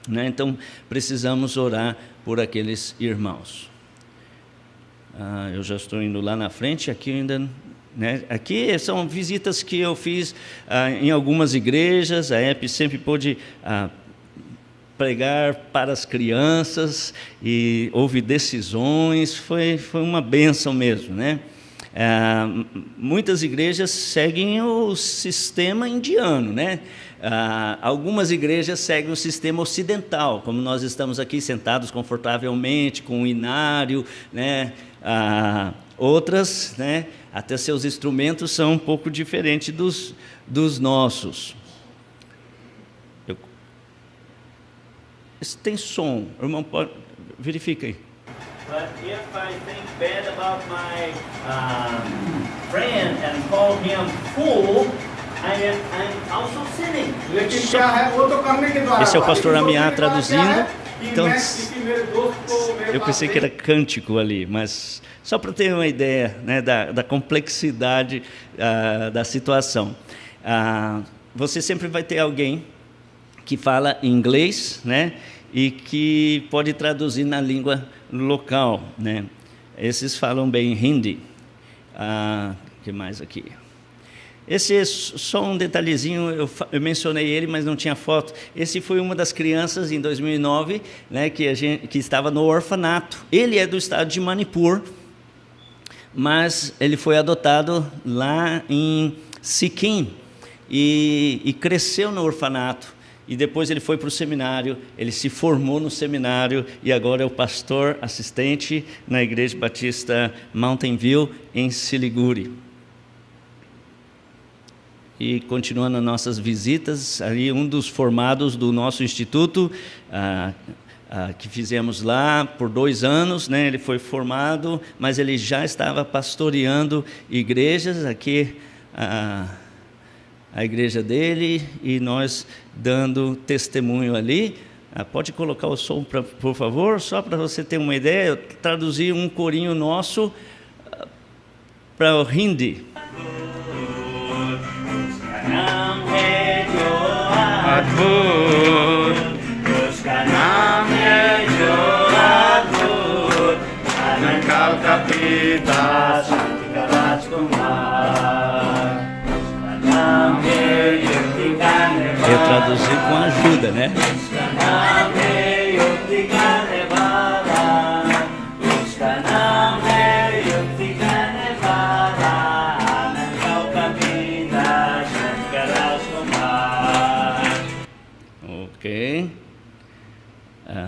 né? Então precisamos orar por aqueles irmãos. Eu já estou indo lá na frente, aqui ainda, né? Aqui são visitas que eu fiz em algumas igrejas. A EP sempre pôde pregar para as crianças e houve decisões, foi uma bênção mesmo, né? Muitas igrejas seguem o sistema indiano, né? Algumas igrejas seguem o sistema ocidental, como nós estamos aqui sentados confortavelmente, com o inário, né? Outras, né? Até seus instrumentos são um pouco diferentes dos nossos. Esse tem som, irmão, verifica aí. But if I think bad about my friend and call him fool, I'm also sinning. Esse é o pastor Amiá traduzindo. Então, eu pensei que era cântico ali, mas só para ter uma ideia, né, da complexidade da situação. Você sempre vai ter alguém que fala inglês, né, e que pode traduzir na língua local, né? Esses falam bem Hindi. Que mais aqui? Esse é só um detalhezinho, eu mencionei ele, mas não tinha foto. Esse foi uma das crianças em 2009, né, que estava no orfanato. Ele é do estado de Manipur, mas ele foi adotado lá em Sikkim e cresceu no orfanato. E depois ele foi para o seminário, ele se formou no seminário e agora é o pastor assistente na Igreja Batista Mountain View, em Siliguri. E continuando nossas visitas, ali um dos formados do nosso instituto, que fizemos lá por 2 anos, né? Ele foi formado, mas ele já estava pastoreando igrejas aqui, a igreja dele, e nós dando testemunho ali. Pode colocar o som, por favor, só para você ter uma ideia. Eu traduzi um corinho nosso para o Hindi. Eu traduzi com ajuda, né?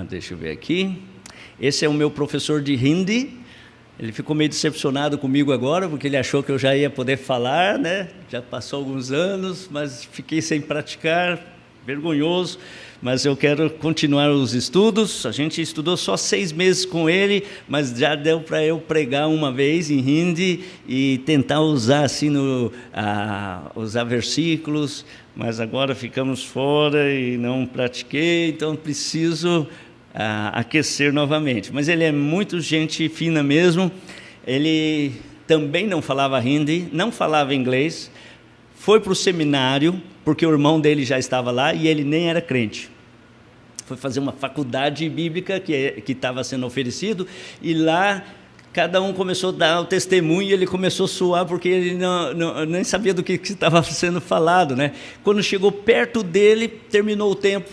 Deixa eu ver aqui. Esse é o meu professor de Hindi. Ele ficou meio decepcionado comigo agora, porque ele achou que eu já ia poder falar, né? Já passou alguns anos, mas fiquei sem praticar, vergonhoso. Mas eu quero continuar os estudos. A gente estudou só 6 meses com ele, mas já deu para eu pregar uma vez em Hindi e tentar usar assim usar versículos, mas agora ficamos fora e não pratiquei, então preciso aquecer novamente. Mas ele é muito gente fina mesmo. Ele também não falava Hindi, não falava inglês, foi para o seminário, porque o irmão dele já estava lá e ele nem era crente. Foi fazer uma faculdade bíblica que estava sendo oferecido, e lá cada um começou a dar o testemunho e ele começou a suar, porque ele nem sabia do que estava sendo falado, né? Quando chegou perto dele, terminou o tempo.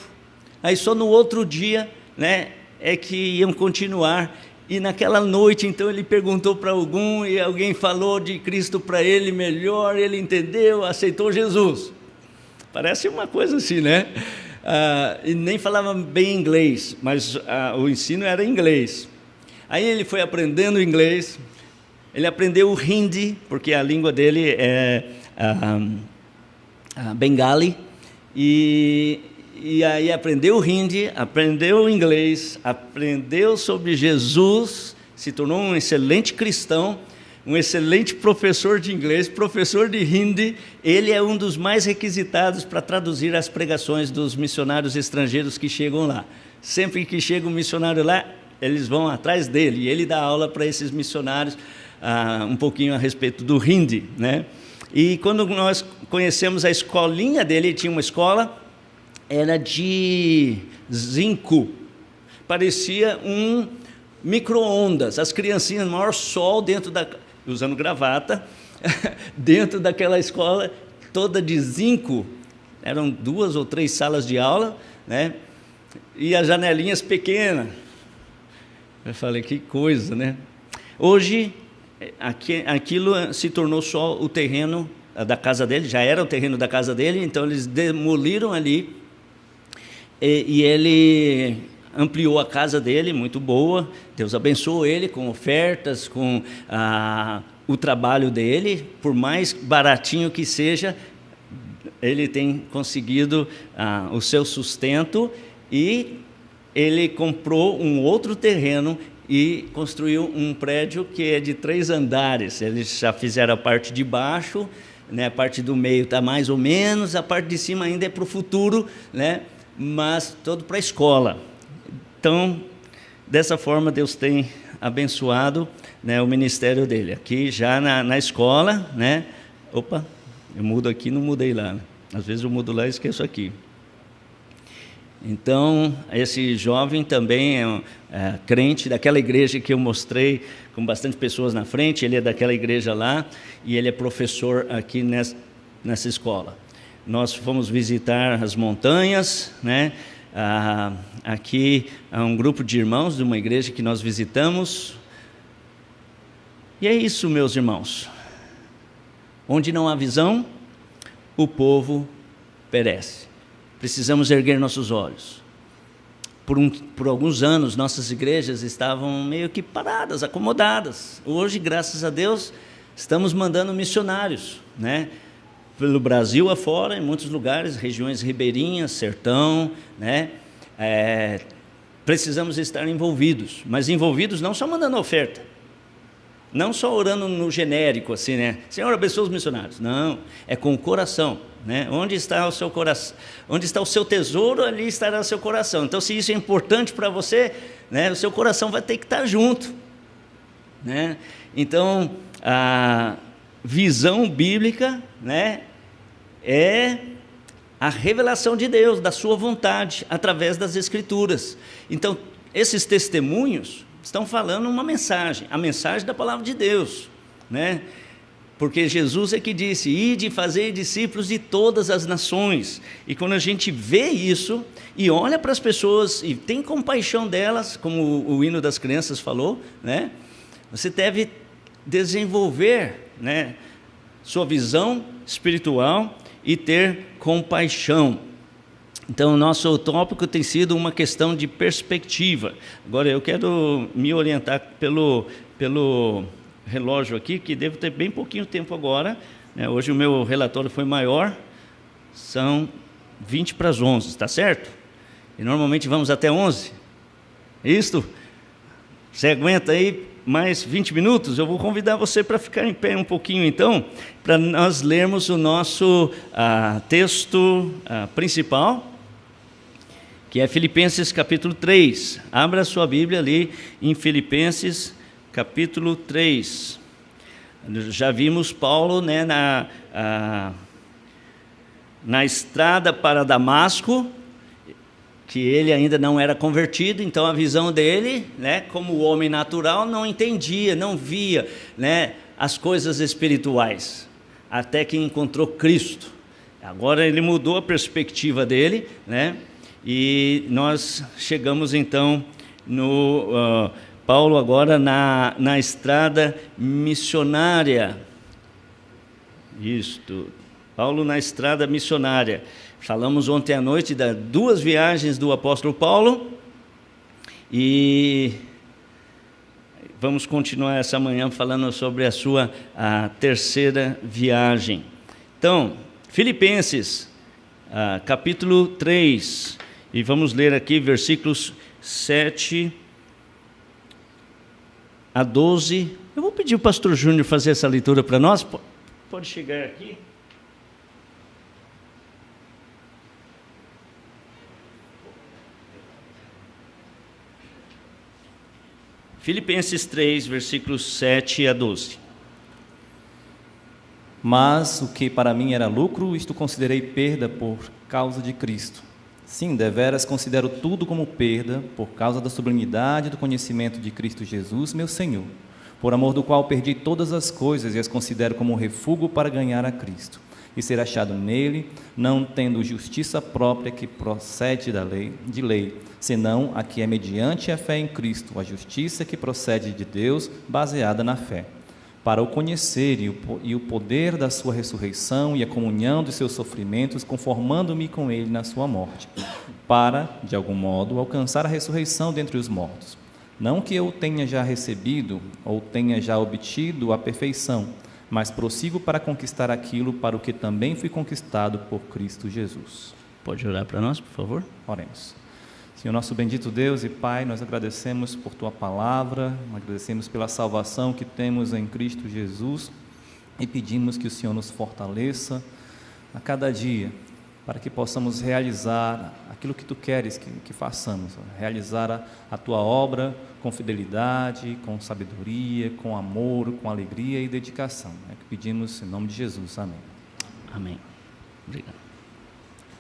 Aí só no outro dia, né, é que iam continuar. E naquela noite, então, ele perguntou para algum, e alguém falou de Cristo para ele melhor, ele entendeu, aceitou Jesus. Parece uma coisa assim, né? E nem falava bem inglês, mas o ensino era em inglês. Aí ele foi aprendendo inglês, ele aprendeu o Hindi, porque a língua dele é Bengali, e aí aprendeu o Hindi, aprendeu o inglês, aprendeu sobre Jesus, se tornou um excelente cristão, um excelente professor de inglês, professor de Hindi. Ele é um dos mais requisitados para traduzir as pregações dos missionários estrangeiros que chegam lá. Sempre que chega um missionário lá, eles vão atrás dele, e ele dá aula para esses missionários um pouquinho a respeito do Hindi, né? E quando nós conhecemos a escolinha dele, ele tinha uma escola, era de zinco, parecia um micro-ondas, as criancinhas, no maior sol, usando gravata, dentro daquela escola toda de zinco. Eram 2 ou 3 salas de aula, né? E as janelinhas pequenas. Eu falei, que coisa, né? Hoje, aquilo se tornou só o terreno da casa dele, já era o terreno da casa dele, então eles demoliram ali, e ele ampliou a casa dele, muito boa. Deus abençoou ele com ofertas, com o trabalho dele, por mais baratinho que seja, ele tem conseguido o seu sustento, e ele comprou um outro terreno e construiu um prédio que é de 3 andares. Eles já fizeram a parte de baixo, né? A parte do meio está mais ou menos, a parte de cima ainda é para o futuro, né? Mas todo para a escola. Então, dessa forma, Deus tem abençoado, né, o ministério dele. Aqui já na escola, né? Opa, eu mudo aqui, não mudei lá, né? Às vezes eu mudo lá e esqueço aqui. Então, esse jovem também é crente daquela igreja que eu mostrei, com bastante pessoas na frente. Ele é daquela igreja lá, e ele é professor aqui nessa escola. Nós fomos visitar as montanhas, né? Aqui há um grupo de irmãos de uma igreja que nós visitamos. E é isso, meus irmãos. Onde não há visão, o povo perece. Precisamos erguer nossos olhos. Por alguns anos, nossas igrejas estavam meio que paradas, acomodadas. Hoje, graças a Deus, estamos mandando missionários, né? Pelo Brasil afora, em muitos lugares, regiões ribeirinhas, sertão, né? Precisamos estar envolvidos, mas envolvidos não só mandando oferta, não só orando no genérico, assim, né? Senhor, abençoa os missionários. Não, é com o coração, né? Onde está o seu coração? Onde está o seu tesouro, ali estará o seu coração. Então, se isso é importante para você, né, o seu coração vai ter que estar junto, né? Então, a visão bíblica, né, é a revelação de Deus, da sua vontade, através das Escrituras. Então, esses testemunhos estão falando uma mensagem, a mensagem da palavra de Deus, né? Porque Jesus é que disse, ide e fazei discípulos de todas as nações. E quando a gente vê isso, e olha para as pessoas, e tem compaixão delas, como o hino das crianças falou, né? Você deve desenvolver, né, sua visão espiritual e ter compaixão. Então, o nosso tópico tem sido uma questão de perspectiva. Agora, eu quero me orientar pelo relógio aqui, que devo ter bem pouquinho tempo agora, né? Hoje o meu relatório foi maior, são 20 para as 11, está certo? E normalmente vamos até 11. Isto? Você aguenta aí mais 20 minutos? Eu vou convidar você para ficar em pé um pouquinho, então, para nós lermos o nosso texto principal, que é Filipenses capítulo 3. Abra a sua Bíblia ali em Filipenses capítulo 3. Já vimos Paulo, né, na estrada para Damasco, que ele ainda não era convertido, então a visão dele, né, como homem natural, não entendia, não via, né, as coisas espirituais, até que encontrou Cristo. Agora ele mudou a perspectiva dele, né? E nós chegamos então no Paulo agora na estrada missionária. Isto, Paulo na estrada missionária. Falamos ontem à noite das 2 viagens do apóstolo Paulo e vamos continuar essa manhã falando sobre a sua terceira viagem. Então, Filipenses, capítulo 3. E vamos ler aqui versículos 7 a 12. Eu vou pedir o pastor Júnior fazer essa leitura para nós. Pode chegar aqui. Filipenses 3, versículos 7 a 12. Mas o que para mim era lucro, isto considerei perda por causa de Cristo. Sim, deveras considero tudo como perda, por causa da sublimidade do conhecimento de Cristo Jesus, meu Senhor, por amor do qual perdi todas as coisas e as considero como refúgio para ganhar a Cristo, e ser achado nele, não tendo justiça própria que procede de lei, senão a que é mediante a fé em Cristo, a justiça que procede de Deus, baseada na fé, para o conhecer e o poder da sua ressurreição e a comunhão dos seus sofrimentos, conformando-me com ele na sua morte, para, de algum modo, alcançar a ressurreição dentre os mortos. Não que eu tenha já recebido ou tenha já obtido a perfeição, mas prossigo para conquistar aquilo para o que também fui conquistado por Cristo Jesus. Pode orar para nós, por favor? Oremos. Senhor, nosso bendito Deus e Pai, nós agradecemos por Tua palavra, agradecemos pela salvação que temos em Cristo Jesus e pedimos que o Senhor nos fortaleça a cada dia, para que possamos realizar aquilo que Tu queres que façamos, realizar a Tua obra com fidelidade, com sabedoria, com amor, com alegria e dedicação. É que pedimos em nome de Jesus. Amém. Amém. Obrigado.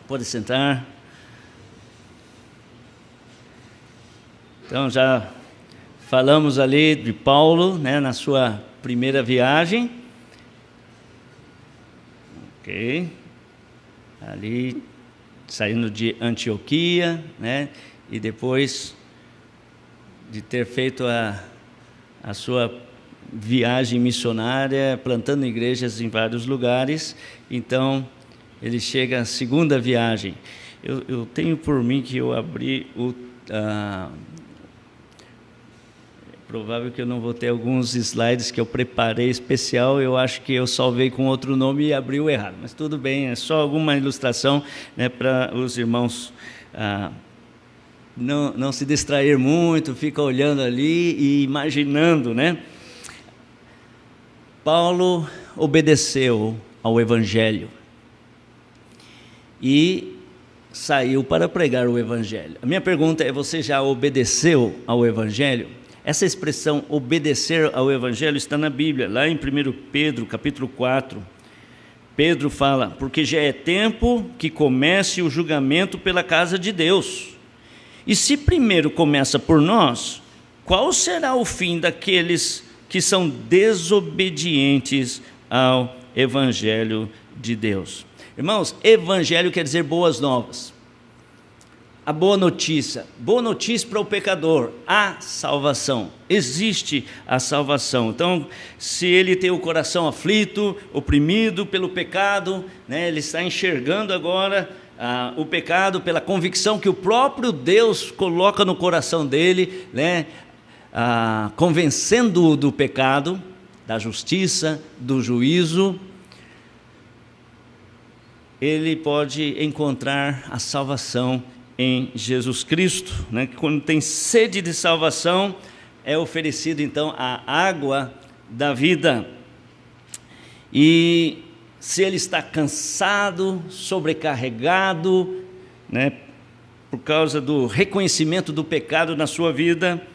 Pode sentar. Então, já falamos ali de Paulo, né, na sua primeira viagem. Ok. Ali, saindo de Antioquia, né, e depois de ter feito a sua viagem missionária, plantando igrejas em vários lugares, então ele chega à segunda viagem. Eu tenho por mim que eu abri provável que eu não vou ter alguns slides que eu preparei especial, eu acho que eu salvei com outro nome e abri o errado, mas tudo bem, é só alguma ilustração, né, para os irmãos não se distrair muito, fica olhando ali e imaginando, né? Paulo obedeceu ao Evangelho e saiu para pregar o Evangelho. A minha pergunta é: você já obedeceu ao Evangelho? Essa expressão obedecer ao Evangelho está na Bíblia, lá em 1 Pedro, capítulo 4. Pedro fala: porque já é tempo que comece o julgamento pela casa de Deus. E se primeiro começa por nós, qual será o fim daqueles que são desobedientes ao Evangelho de Deus? Irmãos, Evangelho quer dizer boas novas. A boa notícia para o pecador, a salvação, existe a salvação. Então, se ele tem o coração aflito, oprimido pelo pecado, né, ele está enxergando agora o pecado pela convicção que o próprio Deus coloca no coração dele, né? Convencendo-o do pecado, da justiça, do juízo, ele pode encontrar a salvação em Jesus Cristo, né? Quando tem sede de salvação, é oferecido então a água da vida. E se ele está cansado, sobrecarregado, né, por causa do reconhecimento do pecado na sua vida,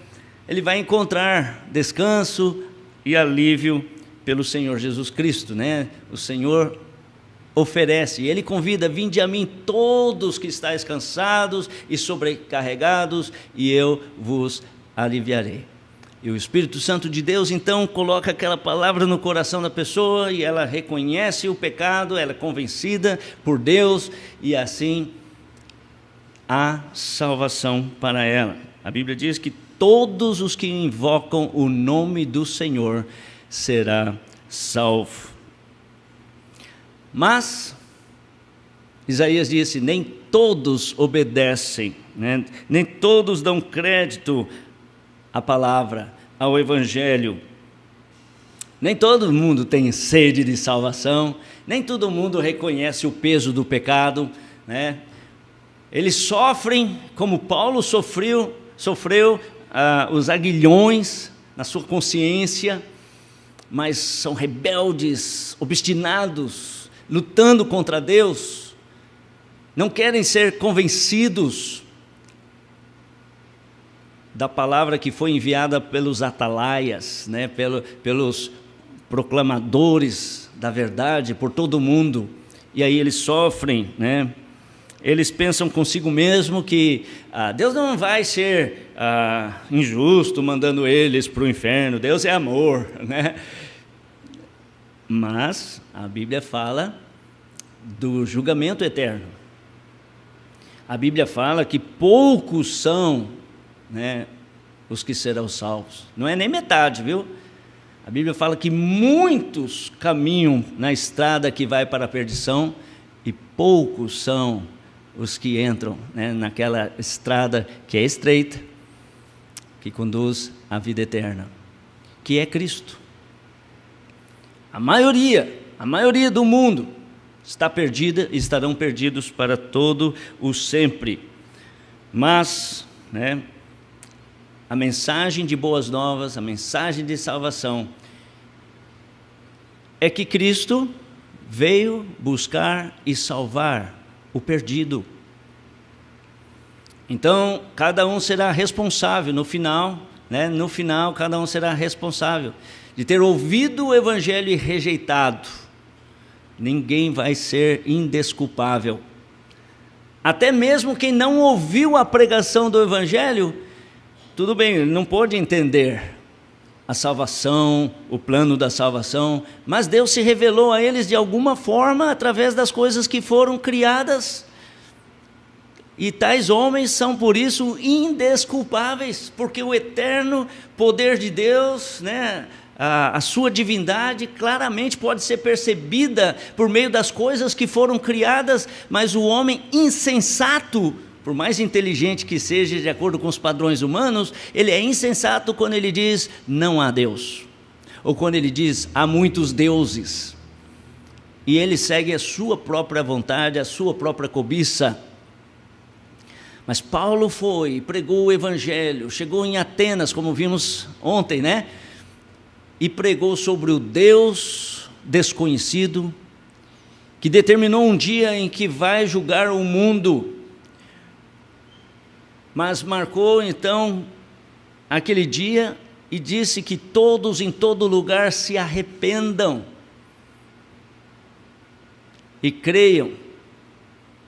ele vai encontrar descanso e alívio pelo Senhor Jesus Cristo, né? O Senhor oferece, ele convida: vinde a mim todos que estáis cansados e sobrecarregados, e eu vos aliviarei. E o Espírito Santo de Deus então coloca aquela palavra no coração da pessoa, e ela reconhece o pecado, ela é convencida por Deus, e assim há salvação para ela. A Bíblia diz que todos os que invocam o nome do Senhor será salvo. Mas Isaías disse: nem todos obedecem, né? Nem todos dão crédito à palavra, ao Evangelho. Nem todo mundo tem sede de salvação, nem todo mundo reconhece o peso do pecado, né? Eles sofrem, como Paulo sofreu os aguilhões na sua consciência, mas são rebeldes, obstinados, lutando contra Deus, não querem ser convencidos da palavra que foi enviada pelos atalaias, né? Pelos proclamadores da verdade por todo o mundo, e aí eles sofrem, né? Eles pensam consigo mesmo que Deus não vai ser injusto mandando eles para o inferno, Deus é amor, né? Mas a Bíblia fala do julgamento eterno. A Bíblia fala que poucos são, né, os que serão salvos. Não é nem metade, viu? A Bíblia fala que muitos caminham na estrada que vai para a perdição, e poucos são os que entram, né, naquela estrada que é estreita, que conduz à vida eterna, que é Cristo. A maioria do mundo está perdida e estarão perdidos para todo o sempre. Mas, né, a mensagem de boas novas, a mensagem de salvação, é que Cristo veio buscar e salvar o perdido. Então, cada um será responsável no final, né? No final, cada um será responsável de ter ouvido o Evangelho e rejeitado. Ninguém vai ser indesculpável. Até mesmo quem não ouviu a pregação do Evangelho, tudo bem, ele não pôde entender a salvação, o plano da salvação, mas Deus se revelou a eles de alguma forma através das coisas que foram criadas, e tais homens são por isso indesculpáveis, porque o eterno poder de Deus, né, a sua divindade claramente pode ser percebida por meio das coisas que foram criadas, mas o homem insensato, por mais inteligente que seja de acordo com os padrões humanos, ele é insensato quando ele diz não há Deus, ou quando ele diz há muitos deuses, e ele segue a sua própria vontade, a sua própria cobiça. Mas Paulo foi, pregou o Evangelho, chegou em Atenas, como vimos ontem, né? E pregou sobre o Deus desconhecido, que determinou um dia em que vai julgar o mundo, mas marcou então aquele dia e disse que todos em todo lugar se arrependam e creiam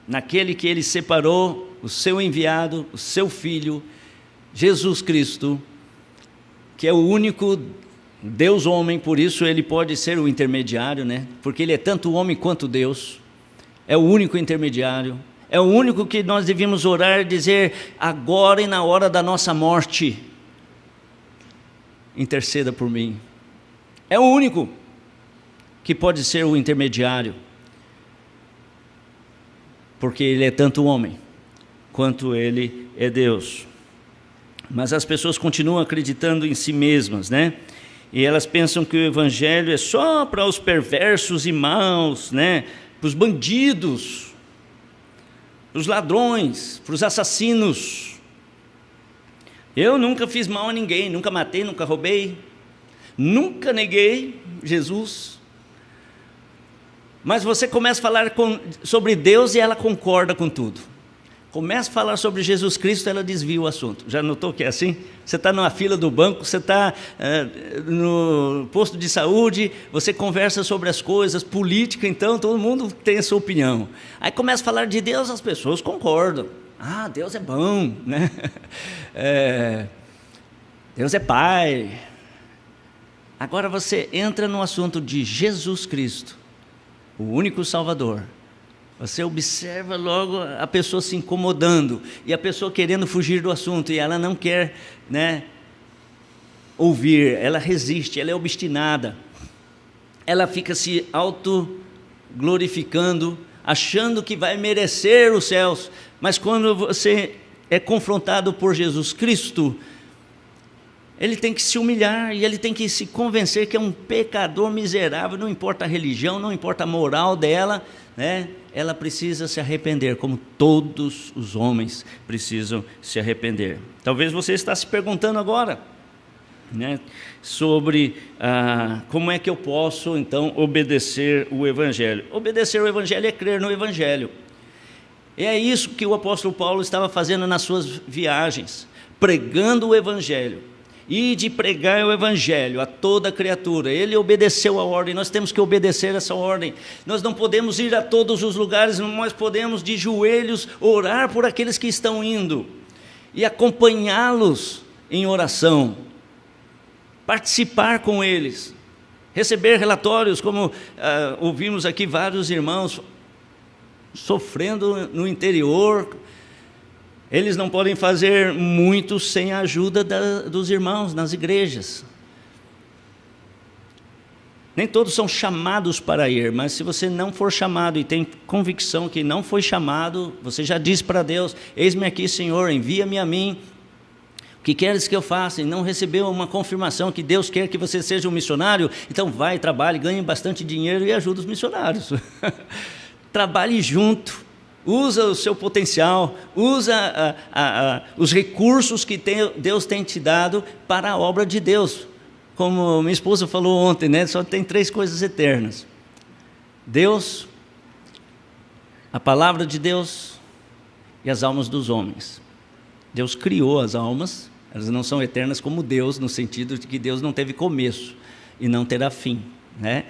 naquele que ele separou, o seu enviado, o seu Filho, Jesus Cristo, que é o único Deus homem, por isso ele pode ser o intermediário, né? Porque ele é tanto homem quanto Deus, é o único intermediário, é o único que nós devíamos orar e dizer agora e na hora da nossa morte, interceda por mim. É o único que pode ser o intermediário, porque Ele é tanto homem quanto Ele é Deus. Mas as pessoas continuam acreditando em si mesmas, né? E elas pensam que o Evangelho é só para os perversos e maus, né? Para os bandidos, para os ladrões, para os assassinos. Eu nunca fiz mal a ninguém, nunca matei, nunca roubei, nunca neguei Jesus. Mas você começa a falar sobre Deus e ela concorda com tudo. Começa a falar sobre Jesus Cristo, ela desvia o assunto. Já notou que é assim? Você está numa fila do banco, você está no posto de saúde, você conversa sobre as coisas, política, então todo mundo tem a sua opinião. Aí começa a falar de Deus, as pessoas concordam. Ah, Deus é bom, né? Deus é Pai. Agora você entra no assunto de Jesus Cristo, o único Salvador. Você observa logo a pessoa se incomodando e a pessoa querendo fugir do assunto e ela não quer, né, ouvir, ela resiste, ela é obstinada. Ela fica se autoglorificando, achando que vai merecer os céus, mas quando você é confrontado por Jesus Cristo, ele tem que se humilhar e ele tem que se convencer que é um pecador miserável, não importa a religião, não importa a moral dela, né? Ela precisa se arrepender, como todos os homens precisam se arrepender. Talvez você está se perguntando agora, né, sobre como é que eu posso, então, obedecer o Evangelho. Obedecer o Evangelho é crer no Evangelho. E é isso que o apóstolo Paulo estava fazendo nas suas viagens, pregando o Evangelho. E de pregar o Evangelho a toda criatura. Ele obedeceu a ordem, nós temos que obedecer essa ordem. Nós não podemos ir a todos os lugares, mas podemos de joelhos orar por aqueles que estão indo e acompanhá-los em oração, participar com eles, receber relatórios, como ouvimos aqui vários irmãos sofrendo no interior. Eles não podem fazer muito sem a ajuda dos irmãos nas igrejas. Nem todos são chamados para ir, mas se você não for chamado e tem convicção que não foi chamado, você já diz para Deus: eis-me aqui, Senhor, envia-me a mim. O que queres que eu faça? E não recebeu uma confirmação que Deus quer que você seja um missionário, então vai, trabalhe, ganhe bastante dinheiro e ajude os missionários. Trabalhe junto. Usa o seu potencial, usa os recursos que Deus tem te dado para a obra de Deus. Como minha esposa falou ontem, né? Só tem 3 coisas eternas: Deus, a palavra de Deus e as almas dos homens. Deus criou as almas, elas não são eternas como Deus, no sentido de que Deus não teve começo e não terá fim, né?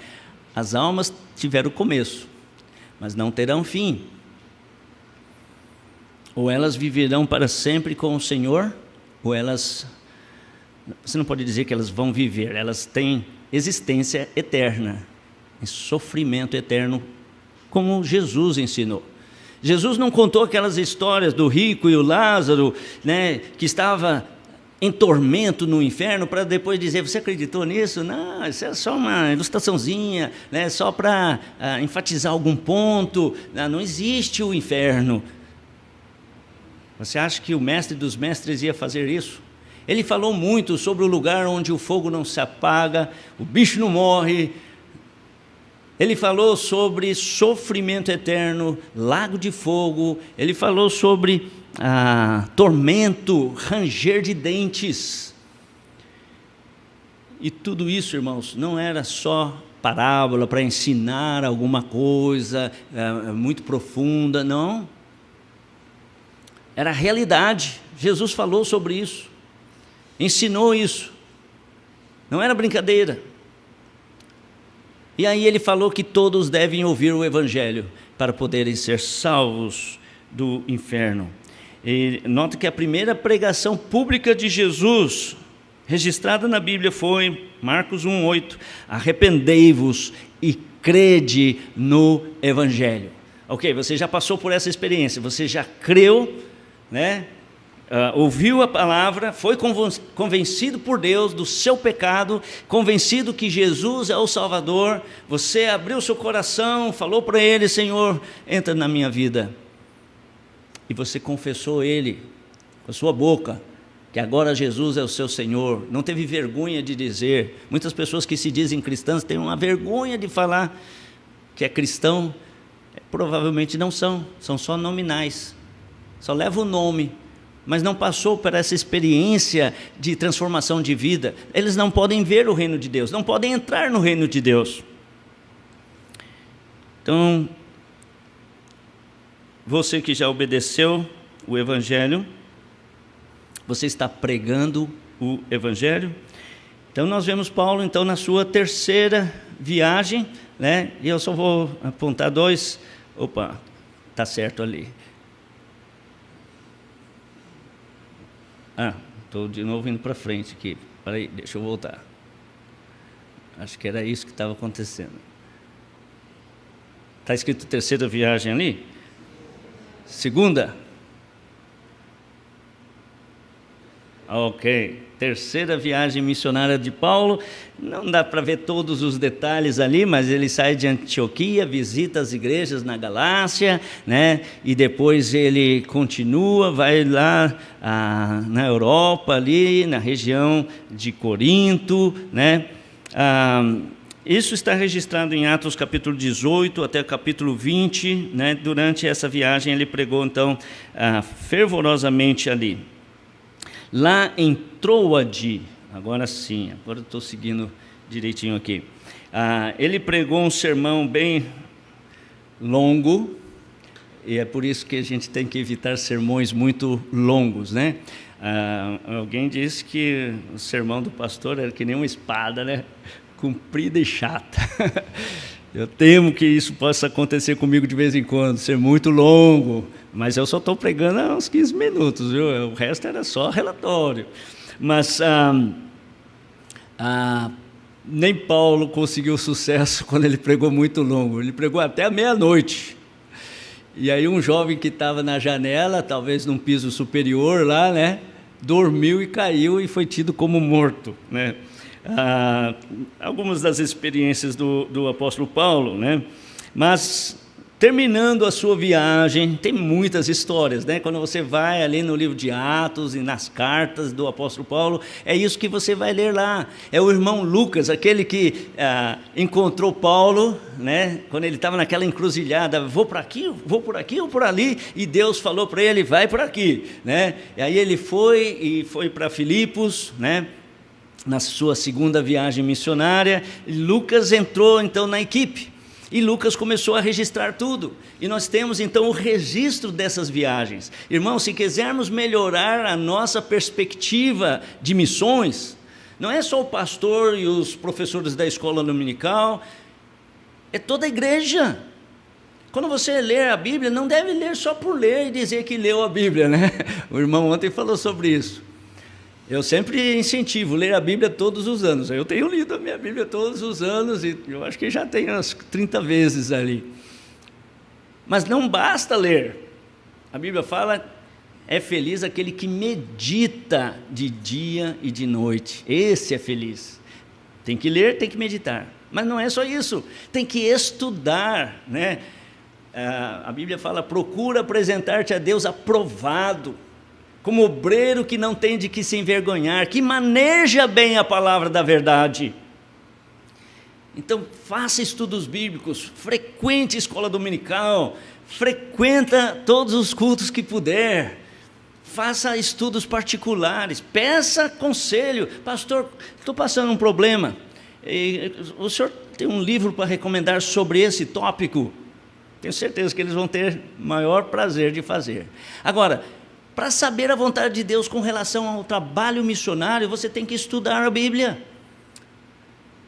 As almas tiveram começo, mas não terão fim. Ou elas viverão para sempre com o Senhor, ou elas... Você não pode dizer que elas vão viver, elas têm existência eterna, sofrimento eterno, como Jesus ensinou. Jesus não contou aquelas histórias do rico e o Lázaro, né, que estava em tormento no inferno, para depois dizer: você acreditou nisso? Não, isso é só uma ilustraçãozinha, né, só para enfatizar algum ponto. Não existe o inferno. Você acha que o mestre dos mestres ia fazer isso? Ele falou muito sobre o lugar onde o fogo não se apaga, o bicho não morre. Ele falou sobre sofrimento eterno, lago de fogo. Ele falou sobre tormento, ranger de dentes. E tudo isso, irmãos, não era só parábola para ensinar alguma coisa muito profunda, não. Era realidade. Jesus falou sobre isso, ensinou isso, não era brincadeira. E aí ele falou que todos devem ouvir o Evangelho para poderem ser salvos do inferno. E nota que a primeira pregação pública de Jesus, registrada na Bíblia, foi Marcos 1:8: arrependei-vos e crede no Evangelho. Ok, você já passou por essa experiência, você já creu, né? Ouviu a palavra, foi convencido por Deus do seu pecado, convencido que Jesus é o Salvador. Você abriu seu coração, falou para Ele: Senhor, entra na minha vida, e você confessou Ele com a sua boca, que agora Jesus é o seu Senhor, não teve vergonha de dizer. Muitas pessoas que se dizem cristãs têm uma vergonha de falar que é cristão, provavelmente não são só nominais, só leva o nome, mas não passou por essa experiência de transformação de vida. Eles não podem ver o reino de Deus, não podem entrar no reino de Deus. Então, você que já obedeceu o Evangelho, você está pregando o Evangelho. Então nós vemos Paulo então na sua terceira viagem, né? E eu só vou apontar dois. Opa, tá certo ali. Estou de novo indo para frente aqui. Peraí, deixa eu voltar. Acho que era isso que estava acontecendo. Está escrito terceira viagem ali? Segunda? Ok. Terceira viagem missionária de Paulo. Não dá para ver todos os detalhes ali, mas ele sai de Antioquia, visita as igrejas na Galácia, né? E depois ele continua, vai lá na Europa, ali na região de Corinto, né? Isso está registrado em Atos capítulo 18 até capítulo 20, né? Durante essa viagem ele pregou então fervorosamente ali. Lá em Troade, agora sim, agora estou seguindo direitinho aqui. Ele pregou um sermão bem longo, e é por isso que a gente tem que evitar sermões muito longos, né? Alguém disse que o sermão do pastor era que nem uma espada, né? Comprida e chata. Eu temo que isso possa acontecer comigo de vez em quando, ser muito longo, mas eu só estou pregando há uns 15 minutos, viu? O resto era só relatório. Mas nem Paulo conseguiu sucesso quando ele pregou muito longo, ele pregou até a meia-noite. E aí um jovem que estava na janela, talvez num piso superior lá, né? Dormiu e caiu e foi tido como morto, né? Algumas das experiências do apóstolo Paulo, né? Mas terminando a sua viagem, tem muitas histórias, né? Quando você vai ali no livro de Atos e nas cartas do apóstolo Paulo, é isso que você vai ler lá. É o irmão Lucas, aquele que encontrou Paulo, né? Quando ele estava naquela encruzilhada, vou por aqui ou por ali, e Deus falou para ele, vai por aqui, né? E aí ele foi para Filipos, né? Na sua segunda viagem missionária, Lucas entrou então na equipe, e Lucas começou a registrar tudo, e nós temos então o registro dessas viagens. Irmãos, se quisermos melhorar a nossa perspectiva de missões, não é só o pastor e os professores da escola dominical, é toda a igreja. Quando você lê a Bíblia, não deve ler só por ler e dizer que leu a Bíblia, né? O irmão ontem falou sobre isso. Eu sempre incentivo ler a Bíblia todos os anos. Eu tenho lido a minha Bíblia todos os anos e eu acho que já tenho umas 30 vezes ali. Mas não basta ler. A Bíblia fala, é feliz aquele que medita de dia e de noite. Esse é feliz. Tem que ler, tem que meditar. Mas não é só isso, tem que estudar, né? A Bíblia fala, procura apresentar-te a Deus aprovado, como obreiro que não tem de que se envergonhar, que maneja bem a palavra da verdade. Então, faça estudos bíblicos, frequente escola dominical, frequenta todos os cultos que puder, faça estudos particulares, peça conselho. Pastor, estou passando um problema, o senhor tem um livro para recomendar sobre esse tópico? Tenho certeza que eles vão ter maior prazer de fazer. Agora, para saber a vontade de Deus com relação ao trabalho missionário, você tem que estudar a Bíblia.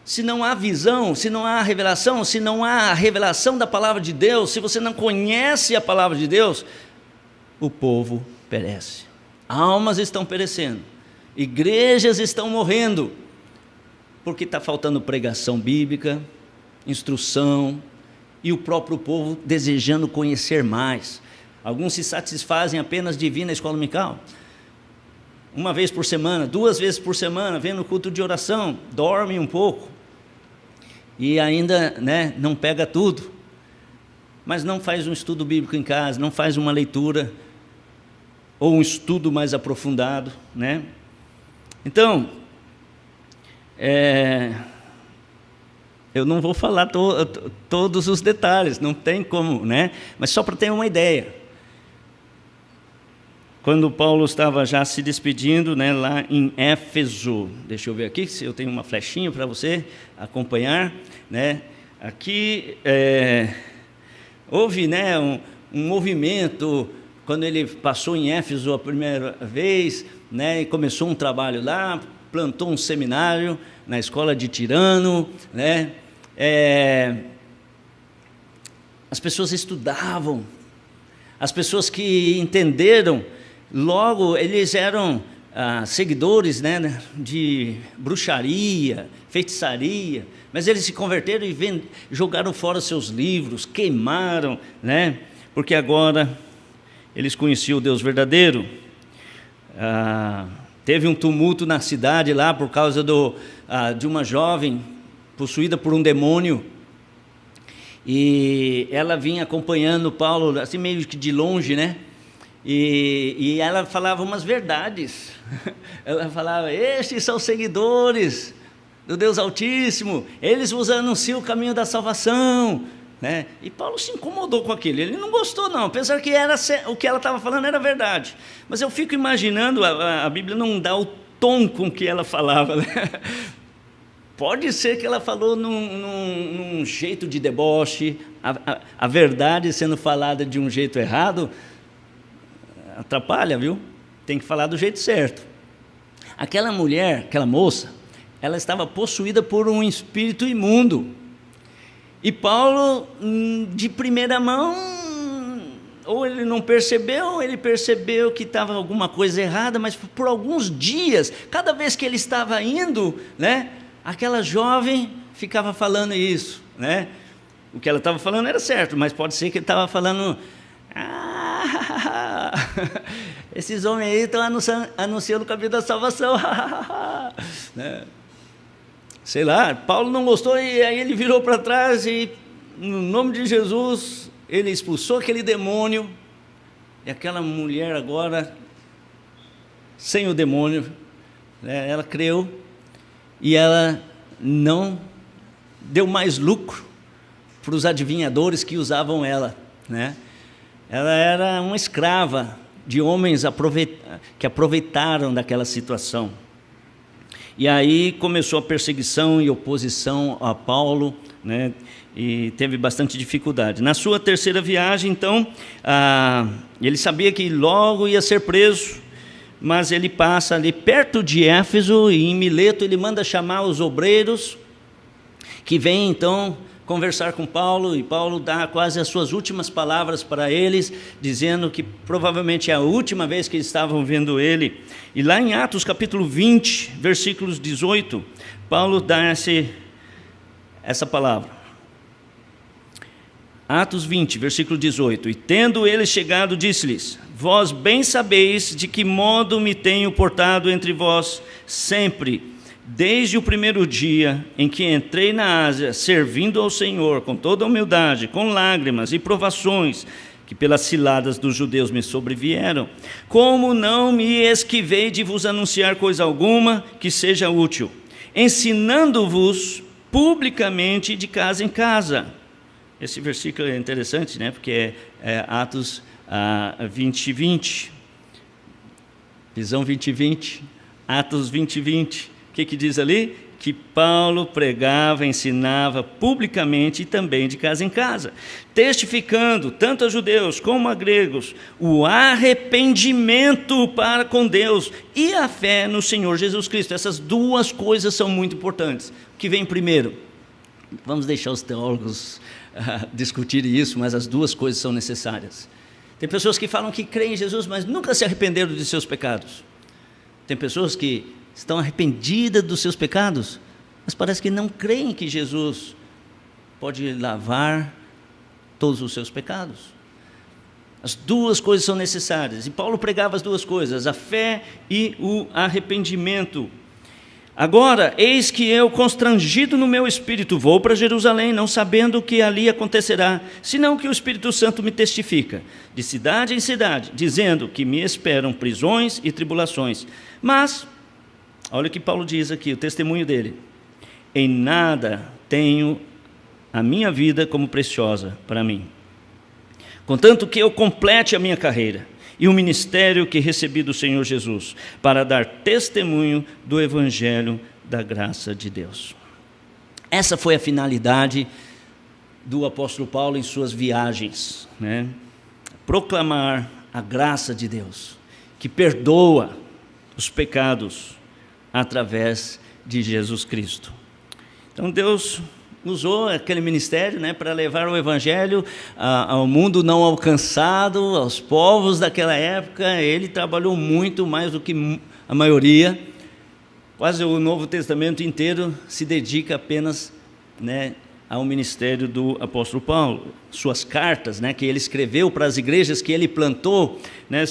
Se não há visão, se não há revelação, se não há a revelação da palavra de Deus, se você não conhece a palavra de Deus, o povo perece. Almas estão perecendo, igrejas estão morrendo, porque está faltando pregação bíblica, instrução, e o próprio povo desejando conhecer mais. Alguns se satisfazem apenas de vir na escola dominical, uma vez por semana, 2 vezes por semana, vem no culto de oração, dorme um pouco, e ainda, né, não pega tudo, mas não faz um estudo bíblico em casa, não faz uma leitura ou um estudo mais aprofundado, né? Então, eu não vou falar todos os detalhes, não tem como, né? Mas só para ter uma ideia. Quando Paulo estava já se despedindo, né, lá em Éfeso, deixa eu ver aqui se eu tenho uma flechinha para você acompanhar, né? Aqui houve, né, um movimento quando ele passou em Éfeso a primeira vez, né, e começou um trabalho lá, plantou um seminário na escola de Tirano, né? As pessoas estudavam, as pessoas que entenderam, logo eles eram seguidores, né, de bruxaria, feitiçaria, mas eles se converteram e jogaram fora seus livros, queimaram, né, porque agora eles conheciam o Deus verdadeiro. Teve um tumulto na cidade lá por causa de uma jovem possuída por um demônio, e ela vinha acompanhando Paulo, assim meio que de longe, né? E ela falava umas verdades. Ela falava: estes são seguidores do Deus Altíssimo, eles vos anunciam o caminho da salvação, né? E Paulo se incomodou com aquilo, ele não gostou não, apesar que o que ela estava falando era verdade. Mas eu fico imaginando, a Bíblia não dá o tom com que ela falava, né? Pode ser que ela falou num jeito de deboche, a verdade sendo falada de um jeito errado, atrapalha, viu? Tem que falar do jeito certo. Aquela mulher, aquela moça, ela estava possuída por um espírito imundo. E Paulo, de primeira mão, ou ele não percebeu, ou ele percebeu que estava alguma coisa errada, mas por alguns dias, cada vez que ele estava indo, né, aquela jovem ficava falando isso, né? O que ela estava falando era certo, mas pode ser que ele estava falando: esses homens aí estão anunciando o caminho da salvação, né? Sei lá, Paulo não gostou, e aí ele virou para trás e, no nome de Jesus, ele expulsou aquele demônio, e aquela mulher agora, sem o demônio, né, ela creu, e ela não deu mais lucro para os adivinhadores que usavam ela, né? Ela era uma escrava de homens que aproveitaram daquela situação. E aí começou a perseguição e oposição a Paulo, né? E teve bastante dificuldade. Na sua terceira viagem, então, ele sabia que logo ia ser preso, mas ele passa ali perto de Éfeso, e em Mileto ele manda chamar os obreiros, que vêm então conversar com Paulo, e Paulo dá quase as suas últimas palavras para eles, dizendo que provavelmente é a última vez que estavam vendo ele. E lá em Atos capítulo 20, versículos 18, Paulo dá essa palavra. Atos 20, versículo 18: e tendo ele chegado, disse-lhes: vós bem sabeis de que modo me tenho portado entre vós sempre, desde o primeiro dia em que entrei na Ásia, servindo ao Senhor com toda humildade, com lágrimas e provações, que pelas ciladas dos judeus me sobrevieram, como não me esquivei de vos anunciar coisa alguma que seja útil, ensinando-vos publicamente de casa em casa. Esse versículo é interessante, né? Porque é Atos 20:20, visão 20:20, Atos 20:20. O que diz ali? Que Paulo pregava, ensinava publicamente e também de casa em casa, testificando tanto a judeus como a gregos o arrependimento para com Deus e a fé no Senhor Jesus Cristo. Essas duas coisas são muito importantes. O que vem primeiro? Vamos deixar os teólogos discutirem isso, mas as duas coisas são necessárias. Tem pessoas que falam que creem em Jesus, mas nunca se arrependeram de seus pecados. Tem pessoas que estão arrependidas dos seus pecados, mas parece que não creem que Jesus pode lavar todos os seus pecados. As duas coisas são necessárias, e Paulo pregava as duas coisas, a fé e o arrependimento. Agora, eis que eu, constrangido no meu espírito, vou para Jerusalém, não sabendo o que ali acontecerá, senão que o Espírito Santo me testifica, de cidade em cidade, dizendo que me esperam prisões e tribulações. Mas, olha o que Paulo diz aqui, o testemunho dele: em nada tenho a minha vida como preciosa para mim, contanto que eu complete a minha carreira e o ministério que recebi do Senhor Jesus, para dar testemunho do Evangelho da graça de Deus. Essa foi a finalidade do apóstolo Paulo em suas viagens, né? Proclamar a graça de Deus, que perdoa os pecados através de Jesus Cristo. Então Deus usou aquele ministério, né, para levar o Evangelho ao mundo não alcançado, aos povos daquela época. Ele trabalhou muito mais do que a maioria. Quase o Novo Testamento inteiro se dedica apenas, né, ao ministério do apóstolo Paulo. Suas cartas, né, que ele escreveu para as igrejas que ele plantou, né,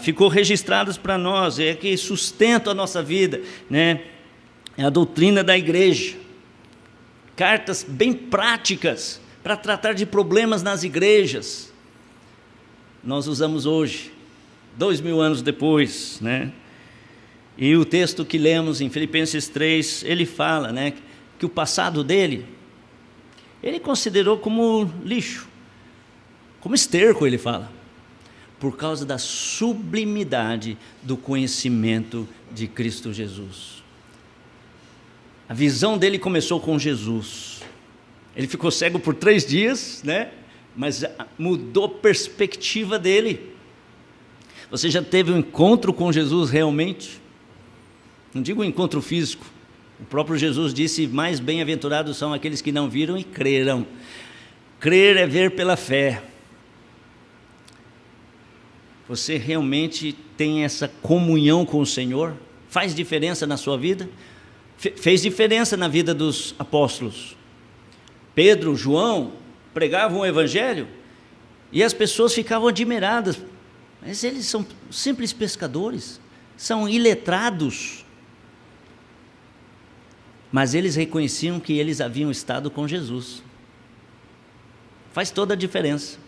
ficou registradas para nós, é que sustenta a nossa vida, né, é a doutrina da igreja. Cartas bem práticas para tratar de problemas nas igrejas. Nós usamos hoje, 2000 anos depois, né? E o texto que lemos em Filipenses 3, ele fala, né, que o passado dele, ele considerou como lixo, como esterco, ele fala, por causa da sublimidade do conhecimento de Cristo Jesus. A visão dele começou com Jesus. Ele ficou cego por 3 dias, né? Mas mudou a perspectiva dele. Você já teve um encontro com Jesus realmente? Não digo um encontro físico. O próprio Jesus disse: mais bem-aventurados são aqueles que não viram e creram. Crer é ver pela fé. Você realmente tem essa comunhão com o Senhor? Faz diferença na sua vida? Fez diferença na vida dos apóstolos. Pedro, João pregavam o Evangelho e as pessoas ficavam admiradas. Mas eles são simples pescadores, são iletrados. Mas eles reconheciam que eles haviam estado com Jesus. Faz toda a diferença.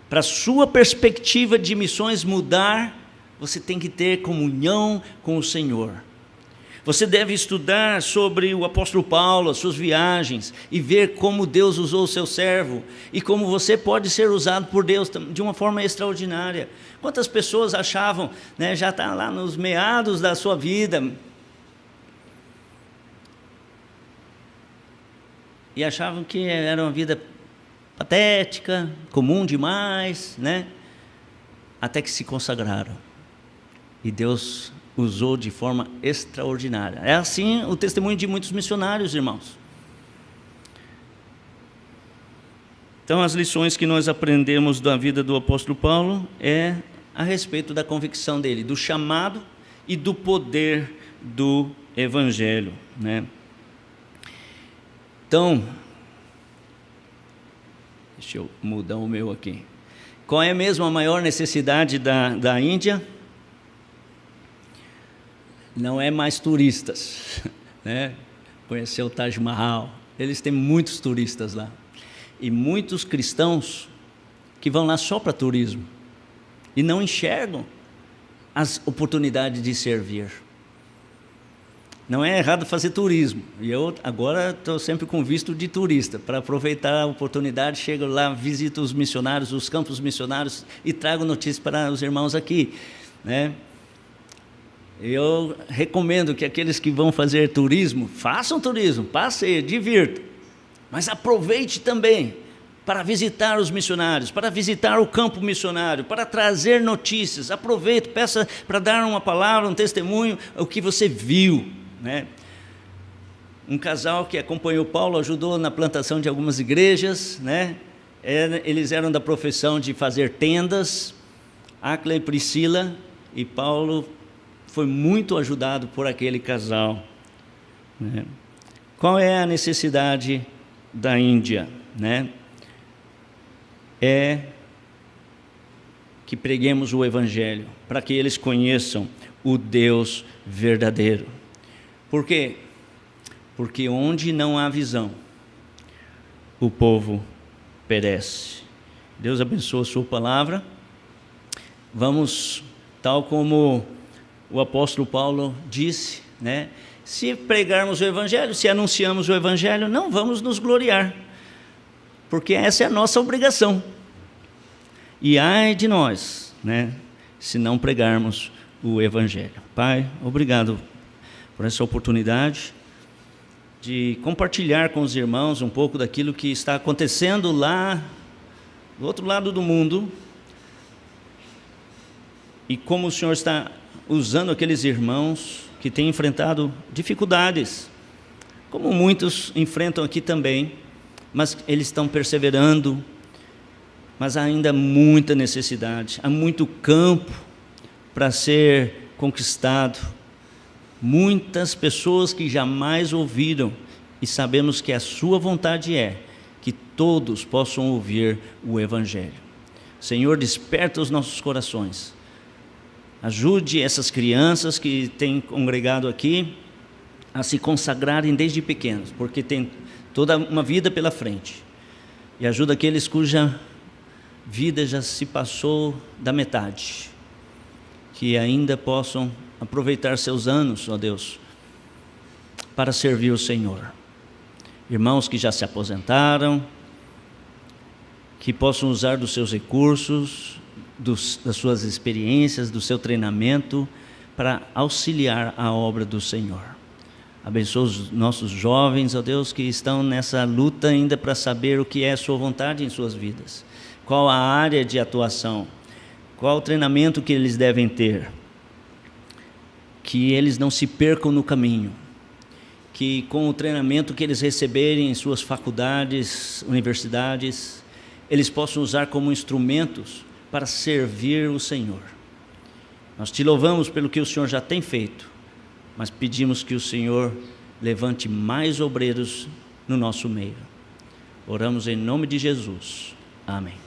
Para a sua perspectiva de missões mudar, você tem que ter comunhão com o Senhor. Você deve estudar sobre o apóstolo Paulo, as suas viagens, e ver como Deus usou o seu servo, e como você pode ser usado por Deus de uma forma extraordinária. Quantas pessoas achavam, né, já está lá nos meados da sua vida, e achavam que era uma vida patética, comum demais, né? Até que se consagraram. E Deus usou de forma extraordinária. É assim o testemunho de muitos missionários, irmãos. Então, as lições que nós aprendemos da vida do apóstolo Paulo é a respeito da convicção dele, do chamado e do poder do Evangelho, né? Então, deixa eu mudar o meu aqui. Qual é mesmo a maior necessidade da Índia? Não é mais turistas, né? Conhecer o Taj Mahal. Eles têm muitos turistas lá. E muitos cristãos que vão lá só para turismo e não enxergam as oportunidades de servir. Não é errado fazer turismo. E eu agora estou sempre com visto de turista, para aproveitar a oportunidade, chego lá, visito os missionários, os campos missionários e trago notícias para os irmãos aqui, né? Eu recomendo que aqueles que vão fazer turismo, façam turismo, passeiem, divirtam, mas aproveite também para visitar os missionários, para visitar o campo missionário, para trazer notícias. Aproveite, peça para dar uma palavra, um testemunho, o que você viu, né? Um casal que acompanhou Paulo, ajudou na plantação de algumas igrejas, né? Eles eram da profissão de fazer tendas, Áquila e Priscila, e Paulo foi muito ajudado por aquele casal, né? Qual é a necessidade da Índia, né? É que preguemos o Evangelho, para que eles conheçam o Deus verdadeiro. Por quê? Porque onde não há visão, o povo perece. Deus abençoe a sua palavra. Vamos, tal como o apóstolo Paulo disse, né? Se pregarmos o evangelho, se anunciamos o evangelho, não vamos nos gloriar, porque essa é a nossa obrigação. E ai de nós, né, se não pregarmos o evangelho. Pai, obrigado por essa oportunidade de compartilhar com os irmãos um pouco daquilo que está acontecendo lá do outro lado do mundo, e como o Senhor está usando aqueles irmãos que têm enfrentado dificuldades, como muitos enfrentam aqui também, mas eles estão perseverando, mas há ainda muita necessidade, há muito campo para ser conquistado, muitas pessoas que jamais ouviram, e sabemos que a sua vontade é que todos possam ouvir o evangelho. Senhor, desperta os nossos corações, ajude essas crianças que têm congregado aqui a se consagrarem desde pequenos, porque tem toda uma vida pela frente, e ajuda aqueles cuja vida já se passou da metade, que ainda possam aproveitar seus anos, ó Deus, para servir o Senhor. Irmãos que já se aposentaram, que possam usar dos seus recursos, das suas experiências, do seu treinamento, para auxiliar a obra do Senhor. Abençoa os nossos jovens, ó Deus, que estão nessa luta ainda para saber o que é a sua vontade em suas vidas, qual a área de atuação, qual o treinamento que eles devem ter, que eles não se percam no caminho, que com o treinamento que eles receberem em suas faculdades, universidades, eles possam usar como instrumentos para servir o Senhor. Nós te louvamos pelo que o Senhor já tem feito, mas pedimos que o Senhor levante mais obreiros no nosso meio. Oramos em nome de Jesus. Amém.